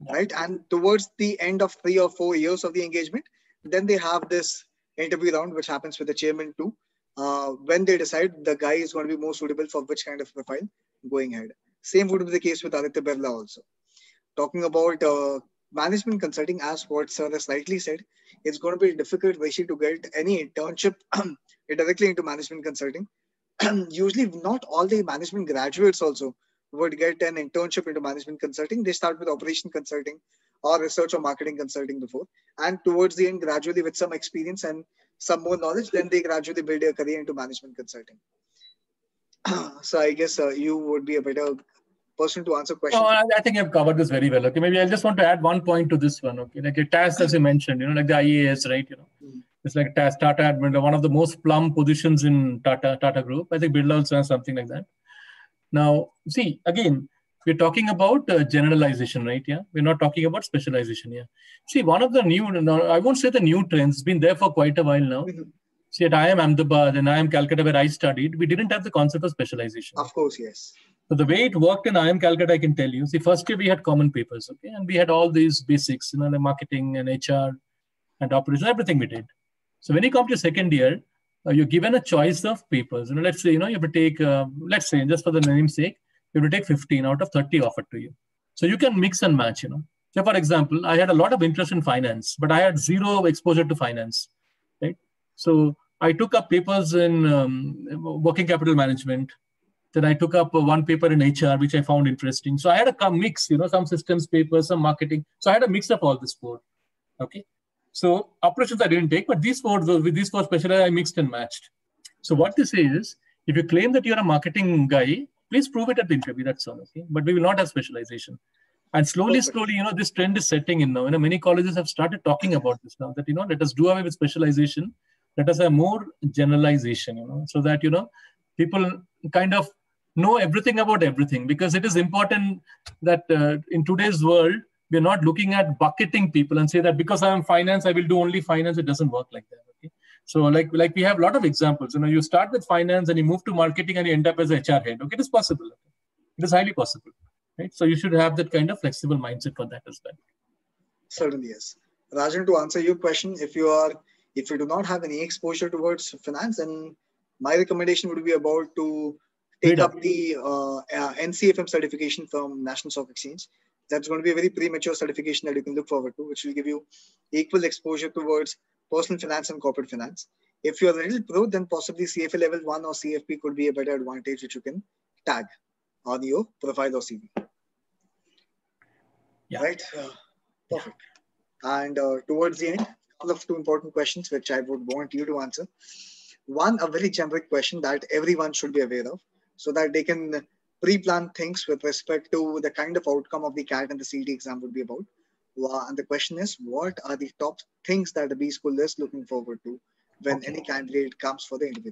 right? And towards the end of 3 or 4 years of the engagement, then they have this interview round, which happens with the chairman too, when they decide the guy is going to be more suitable for which kind of profile going ahead. Same would be the case with Aditya Birla also. Talking about management consulting, as what sir has rightly said, it's going to be difficult, Rishi, to get any internship directly into management consulting. Usually not all the management graduates also would get an internship into management consulting. They start with operation consulting or research or marketing consulting before. And towards the end, gradually with some experience and some more knowledge, then they gradually build their career into management consulting. So I guess you would be a better person to answer questions. No, I think I've covered this very well. Okay, maybe I just want to add one point to this one. Okay, like a task, as you mentioned, like the IAS, right? It's like Tata admin, one of the most plum positions in Tata Group. I think Birla also has something like that. Now, see, again, we're talking about generalization, right? Yeah, we're not talking about specialization. Yeah. See, one of the new, I won't say the new trends, it's been there for quite a while now. See, at IIM Ahmedabad and IIM Calcutta, where I studied, we didn't have the concept of specialization. Of course, yes. So the way it worked in IIM Calcutta, I can tell you. See, first year we had common papers, okay, and we had all these basics, the marketing and HR and operations, everything we did. So when you come to second year, you're given a choice of papers. Let's say, you have to take, let's say, just for the name's sake, you have to take 15 out of 30 offered to you. So you can mix and match, So for example, I had a lot of interest in finance, but I had zero exposure to finance, right? So I took up papers in working capital management. Then I took up one paper in HR, which I found interesting. So I had a mix, some systems papers, some marketing. So I had a mix of all this four, okay? So operations I didn't take, but these four specialized, I mixed and matched. So what they say is, if you claim that you're a marketing guy, please prove it at the interview, that's all, okay? But we will not have specialization. And slowly, this trend is setting in now. Many colleges have started talking about this now, that, let us do away with specialization. Let us have more generalization, so that, people kind of know everything about everything, because it is important that in today's world, we're not looking at bucketing people and say that because I'm finance, I will do only finance. It doesn't work like that. Okay. So like we have a lot of examples. You start with finance and you move to marketing and you end up as a HR head. Okay, it is possible. It is highly possible. Right. So you should have that kind of flexible mindset for that as well. Certainly, yes. Rajan, to answer your question, if you do not have any exposure towards finance, then my recommendation would be about to take up the NCFM certification from National Stock Exchange. That's going to be a very premature certification that you can look forward to, which will give you equal exposure towards personal finance and corporate finance. If you're a little pro, then possibly CFA level 1 or CFP could be a better advantage, which you can tag on your profile or CV. Yeah. Right? Perfect. And towards the end, a couple of two important questions, which I would want you to answer. One, a very generic question that everyone should be aware of, so that they can pre-plan things with respect to the kind of outcome of the CAT and the CET exam would be about. And the question is, what are the top things that the B school is looking forward to when any candidate comes for the interview?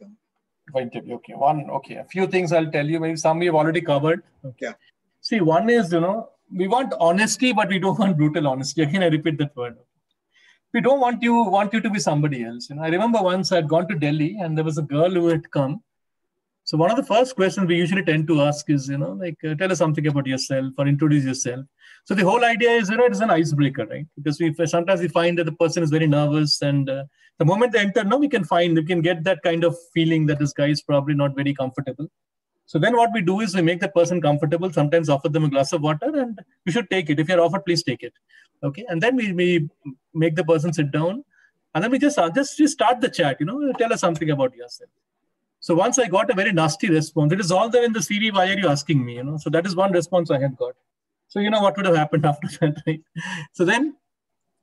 Okay. A few things I'll tell you. Maybe some we've already covered. Okay. Yeah. See, one is, we want honesty, but we don't want brutal honesty. Again, I repeat that word. We don't want you to be somebody else. I remember once I'd gone to Delhi and there was a girl who had come. So one of the first questions we usually tend to ask is, tell us something about yourself or introduce yourself. So the whole idea is, it is an icebreaker, right? Because sometimes we find that the person is very nervous, and the moment they enter, we can get that kind of feeling that this guy is probably not very comfortable. So then what we do is we make the person comfortable, sometimes offer them a glass of water, and you should take it. If you're offered, please take it. Okay. And then we make the person sit down, and then we just start the chat, tell us something about yourself. So once I got a very nasty response, it is all there in the CV, why are you asking me? So that is one response I had got. So what would have happened after that, right? So then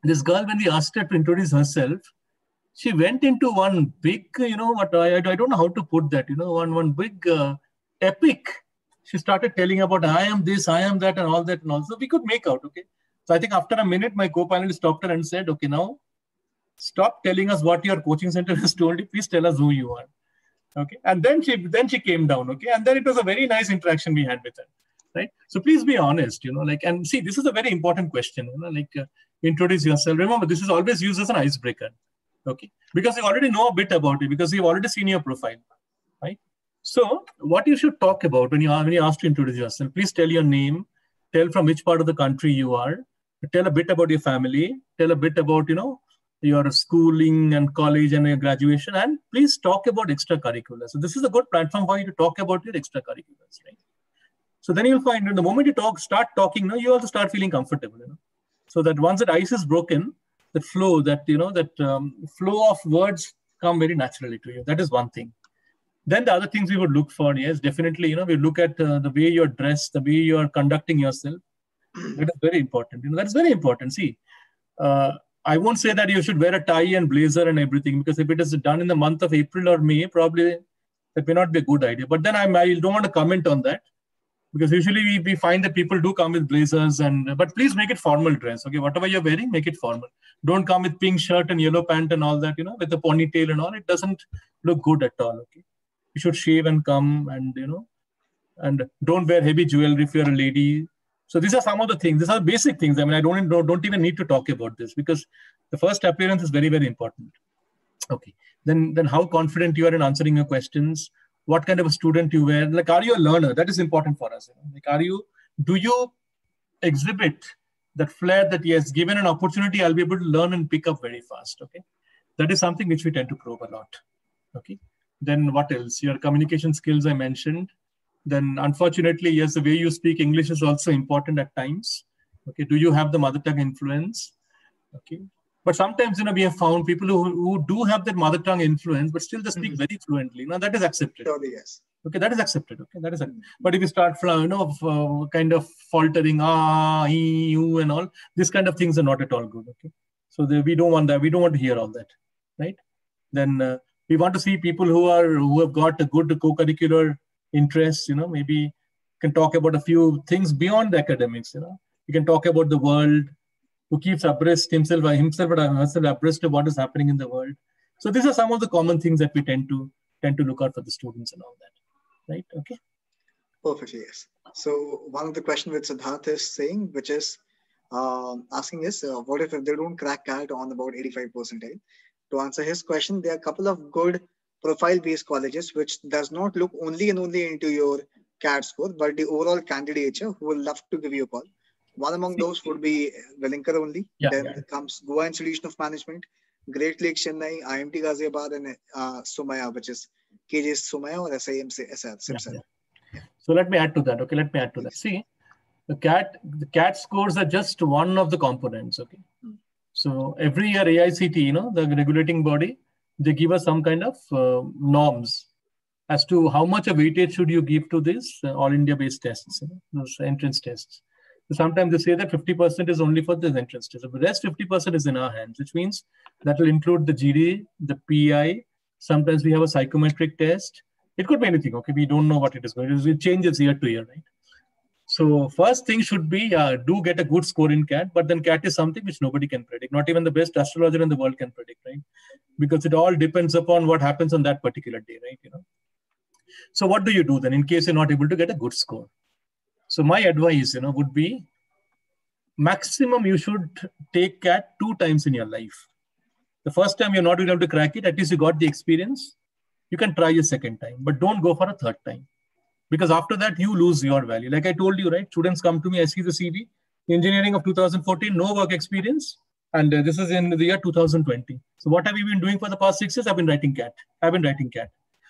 this girl, when we asked her to introduce herself, she went into one big, I don't know how to put that, one big epic. She started telling about, I am this, I am that, and all that. And also we could make out, okay? So I think after a minute, my co-panelist stopped her and said, okay, now stop telling us what your coaching center has told you. Please tell us who you are. Okay. And then she came down. Okay. And then it was a very nice interaction we had with her. Right. So please be honest, and see, this is a very important question, introduce yourself. Remember, this is always used as an icebreaker. Okay. Because you already know a bit about it, because you've already seen your profile. Right. So what you should talk about when you asked to introduce yourself, please tell your name, tell from which part of the country you are, tell a bit about your family, tell a bit about, your schooling and college and your graduation, and please talk about extracurriculars. So this is a good platform for you to talk about your extracurriculars, right? So then you'll find the moment you start talking, you also start feeling comfortable, So that once that ice is broken, that flow, flow of words come very naturally to you. That is one thing. Then the other things we would look for, yes, definitely, we look at the way you're dressed, the way you're conducting yourself. That is very important. That's very important. See, I won't say that you should wear a tie and blazer and everything, because if it is done in the month of April or May, probably that may not be a good idea. But then I don't want to comment on that, because usually we find that people do come with blazers, but please make it formal dress. Okay, whatever you're wearing, make it formal. Don't come with pink shirt and yellow pant and all that, with a ponytail and all. It doesn't look good at all. Okay, you should shave and come, and don't wear heavy jewelry if you're a lady. So these are some of the things. These are basic things. I mean, I don't even need to talk about this, because the first appearance is very, very important. Okay. Then how confident you are in answering your questions, what kind of a student you were. Like, are you a learner? That is important for us. Like, do you exhibit that flair that, yes, given an opportunity, I'll be able to learn and pick up very fast. Okay. That is something which we tend to probe a lot. Okay. Then what else? Your communication skills I mentioned. Then unfortunately, yes, the way you speak English is also important at times. Okay. Do you have the mother tongue influence? Okay. But sometimes, we have found people who do have that mother tongue influence, but still they speak very fluently. Now that is accepted. Surely, yes. Okay, that is accepted. Okay, that is accepted. But if you start from, kind of faltering, he, you, and all, this kind of things are not at all good. Okay, so we don't want that. We don't want to hear all that, right? Then we want to see people who have got a good co-curricular interests. Maybe can talk about a few things beyond the academics. You can talk about the world, who keeps himself and herself abreast of what is happening in the world. So these are some of the common things that we tend to look out for the students and all that, right? Okay. Perfectly, yes. So one of the questions which Siddharth is saying, which is asking is, what if they don't crack CAT on about 85%? To answer his question, there are a couple of good profile-based colleges which does not look only into your CAT score, but the overall candidature, who will love to give you a call. One among those would be Wellinkar only. Then comes Goa Institution of Management, Great Lakes Chennai, IMT Ghaziabad, and Somaiya, which is KJ Somaiya or SIMSL. So let me add to that. Okay, let me add to that. See, the CAT scores are just one of the components. Okay, so every year AICTE, the regulating body, they give us some kind of norms as to how much of weightage should you give to this all India-based tests, those entrance tests. So sometimes they say that 50% is only for the entrance test. The rest 50% is in our hands, which means that will include the GD, the PI. Sometimes we have a psychometric test. It could be anything. Okay, we don't know what it is going to be. It changes year to year, right? So first thing should be do get a good score in CAT, but then CAT is something which nobody can predict. Not even the best astrologer in the world can predict, right? Because it all depends upon what happens on that particular day, right? So what do you do then in case you're not able to get a good score? So my advice, would be maximum you should take CAT 2 times in your life. The first time you're not able to crack it, at least you got the experience. You can try a second time, but don't go for a third time. Because after that, you lose your value. Like I told you, right? Students come to me, I see the CV, engineering of 2014, no work experience. And this is in the year 2020. So what have you been doing for the past 6 years? I've been writing CAT.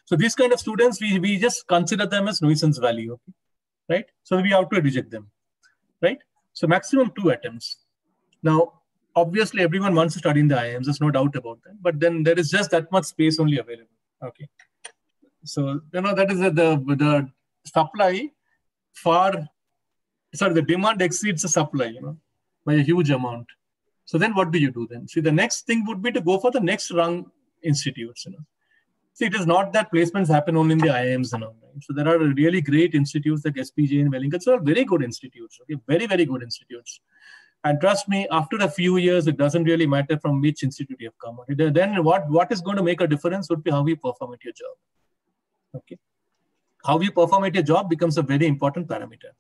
So these kind of students, we just consider them as nuisance value. Okay? Right? So we have to reject them, right? So maximum 2 attempts. Now, obviously, everyone wants to study in the IIMs. There's no doubt about that. But then there is just that much space only available. Okay. So, that is the supply the demand exceeds the supply, by a huge amount. So then what do you do then? See, the next thing would be to go for the next rung institutes, See, it is not that placements happen only in the IIMs and all, right? So there are really great institutes like SPJ and Wellinkar. So very good institutes, okay? Very, very good institutes. And trust me, after a few years, it doesn't really matter from which institute you have come. Okay? Then what is going to make a difference would be how you perform at your job. Okay? How you perform at your job becomes a very important parameter.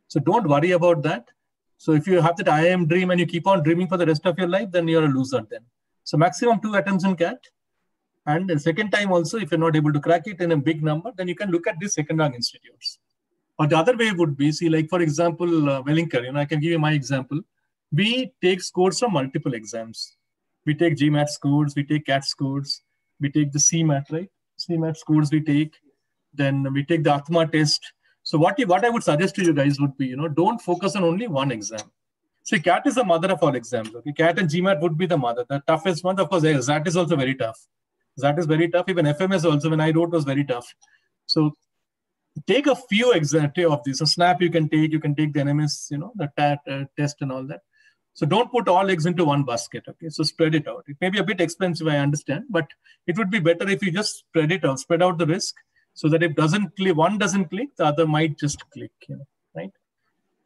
So don't worry about that. So if you have that IIM dream and you keep on dreaming for the rest of your life, then you're a loser then. So maximum 2 attempts in CAT. And the second time also, if you're not able to crack it in a big number, then you can look at these second-rung institutes. Or the other way would be, see, like for example, Wellinkar, I can give you my example. We take scores from multiple exams. We take GMAT scores, we take CAT scores, we take the CMAT, right? CMAT scores we take, then we take the Atma test. So what I would suggest to you guys would be, don't focus on only one exam. See, CAT is the mother of all exams. Okay, CAT and GMAT would be the mother. The toughest one, of course, that is also very tough. That is very tough. Even FMS also, when I wrote, was very tough. So take a few examples of this. So SNAP you can take the NMS, the TAT test and all that. So don't put all eggs into one basket. Okay, so spread it out. It may be a bit expensive, I understand, but it would be better if you just spread it out, spread out the risk, so that if one doesn't click, the other might just click. Right?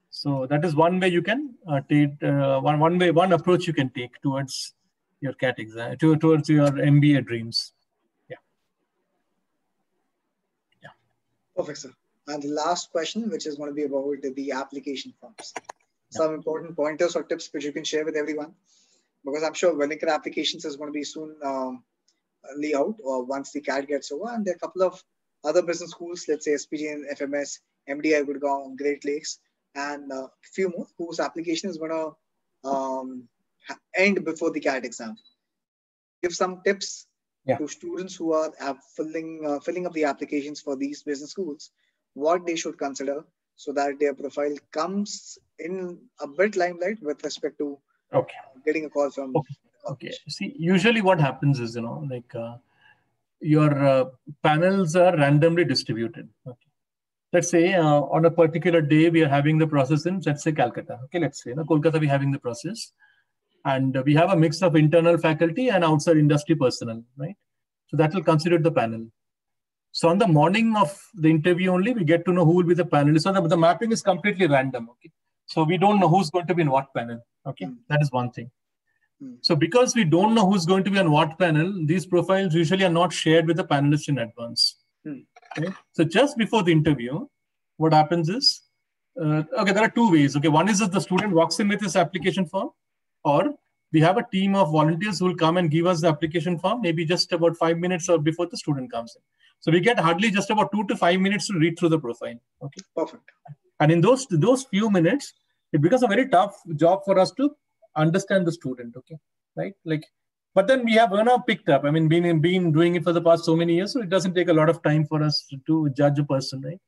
So that is one way you can take one approach you can take towards your CAT exam, towards your MBA dreams. Perfect, sir. And the last question, which is going to be about the application forms. Some important pointers or tips which you can share with everyone, because I'm sure Vinacre applications is going to be soon lay out, or once the CAT gets over. And there are a couple of other business schools, let's say SPG and FMS, MDI, Gurgaon, Great Lakes, and a few more whose application is going to end before the CAT exam. Give some tips to students who are filling up the applications for these business schools, what they should consider so that their profile comes in a bit limelight with respect to getting a call from. Okay. See, usually what happens is, your panels are randomly distributed. Okay. Let's say on a particular day, we are having the process in, let's say, Calcutta. Okay, let's say, Kolkata, we're having the process. And we have a mix of internal faculty and outside industry personnel, right? So that will consider the panel. So on the morning of the interview only, we get to know who will be the panelists. So the mapping is completely random, okay? So we don't know who's going to be in what panel, okay? That is one thing. So because we don't know who's going to be on what panel, these profiles usually are not shared with the panelists in advance. Okay? So just before the interview, what happens is, there are two ways. Okay, one is that the student walks in with his application form, or we have a team of volunteers who will come and give us the application form, maybe just about 5 minutes or before the student comes in. So we get hardly just about 2 to 5 minutes to read through the profile. Okay, perfect. And in those few minutes, it becomes a very tough job for us to understand the student. Okay, right? But then we have picked up. I mean, been doing it for the past so many years, so it doesn't take a lot of time for us to judge a person, right?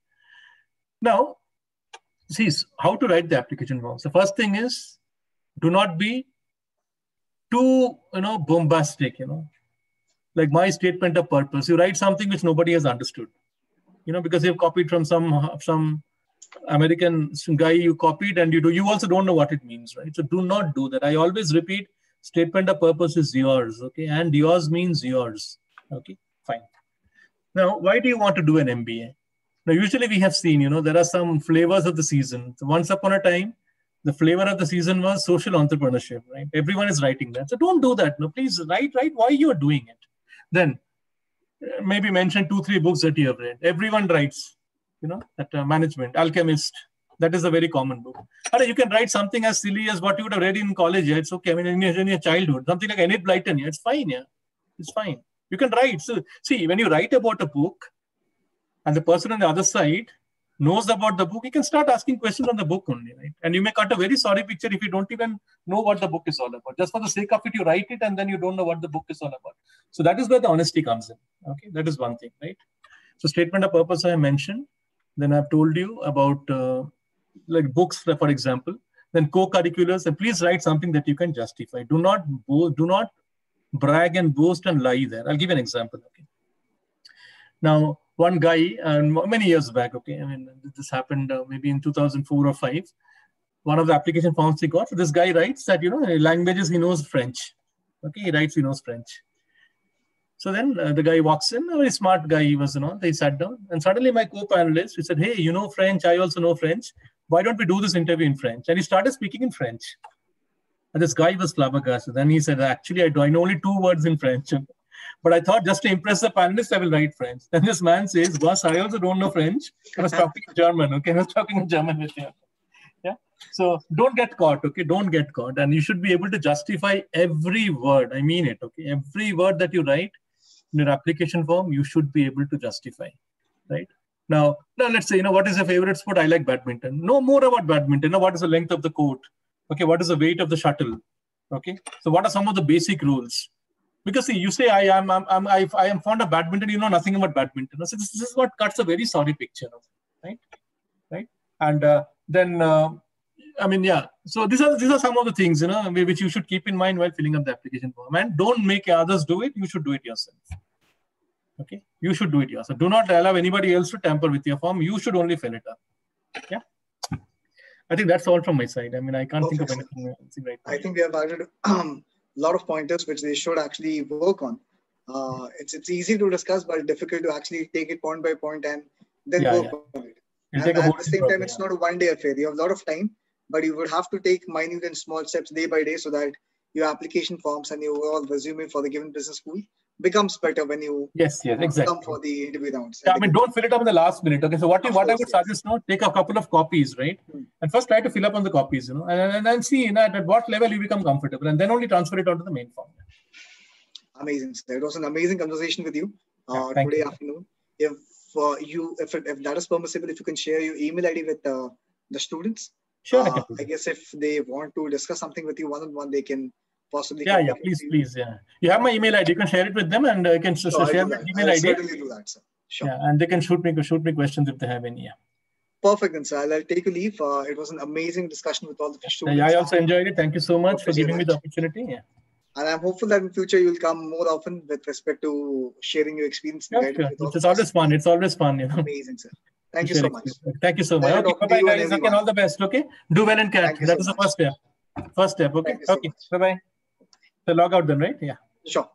Now, see how to write the application form. The first thing is, do not be too bombastic, like my statement of purpose. You write something which nobody has understood, because you've copied from some American guy you copied, and you also don't know what it means, right? So do not do that. I always repeat, statement of purpose is yours, okay, and yours means yours. Okay, fine. Now, why do you want to do an MBA? Now, usually we have seen, there are some flavors of the season. So once upon a time, the flavor of the season was social entrepreneurship, right? Everyone is writing that. So don't do that. No, please write why you are doing it. Then maybe mention 2-3 books that you have read. Everyone writes, that management, Alchemist. That is a very common book. Or you can write something as silly as what you would have read in college. Yeah, it's okay. I mean, in your childhood, something like Enid Blyton. Yeah, it's fine. Yeah, it's fine. You can write. So see, when you write about a book, and the person on the other side knows about the book, you can start asking questions on the book only, right? And you may cut a very sorry picture if you don't even know what the book is all about. Just for the sake of it, you write it and then you don't know what the book is all about. So that is where the honesty comes in. Okay, that is one thing, right? So statement of purpose I mentioned. Then I've told you about like books, for example. Then co-curriculars, and please write something that you can justify. Do not brag and boast and lie there. I'll give you an example. Okay. Now, one guy, many years back, okay, I mean, this happened maybe in 2004 or 5. One of the application forms he got, so this guy writes that, languages, he knows French. Okay, he writes he knows French. So then the guy walks in, a very smart guy he was, they sat down, and suddenly my co-panelist, he said, hey, you know French, I also know French. Why don't we do this interview in French? And he started speaking in French. And this guy was flabbergasted. Then he said, actually, I know only 2 words in French. But I thought just to impress the panelists, I will write French. Then this man says, boss, I also don't know French. I was talking in German. Okay, I was talking in German with you. Yeah. So don't get caught. Okay, don't get caught. And you should be able to justify every word. I mean it. Okay, every word that you write in your application form, you should be able to justify. Right. Now let's say, what is your favorite sport? I like badminton. Know more about badminton. What is the length of the court? Okay, what is the weight of the shuttle? Okay, so what are some of the basic rules? Because see, you say I am fond of badminton, you know nothing about badminton. So this is what cuts a very sorry picture of it, right? And then I mean, yeah. So these are some of the things which you should keep in mind while filling up the application form. And don't make others do it. You should do it yourself. Okay, you should do it yourself. Do not allow anybody else to tamper with your form. You should only fill it up. Yeah. I think that's all from my side. I mean, I can't think of anything else right now. I think we have added a lot of pointers which they should actually work on. It's easy to discuss, but difficult to actually take it point by point and then work on it. And at the same time, it's not a one-day affair. You have a lot of time, but you would have to take minute and small steps day by day so that your application forms and your overall resume for the given business school becomes better when you exactly come for the interview rounds. Yeah, I mean, don't fill it up in the last minute. Okay, so what I would suggest now, take a couple of copies, right? And first try to fill up on the copies, and then see at what level you become comfortable, and then only transfer it onto the main form. Amazing, sir. It was an amazing conversation with you today afternoon. If that is permissible, if you can share your email ID with the students. Sure. I guess if they want to discuss something with you one-on-one, they can possibly. Please. Yeah. You have my email ID. You can share it with them, and you can share my email ID. I'll certainly do that, sir. Sure. Yeah, and they can shoot me questions if they have any. Yeah. Perfect, then, sir. I'll take a leave. It was an amazing discussion with all the students. Yeah, I also enjoyed it. Thank you so much for giving me the opportunity. Yeah. And I'm hopeful that in future you'll come more often with respect to sharing your experience. Sure. It's always fun. It's always fun. Amazing, sir. Thank you so much. Thank you so much. Okay, bye-bye, guys. Okay, all the best. Okay, do well in CAT. That is the first step. Okay. Okay. Bye-bye. So log out then, right? Yeah. Sure.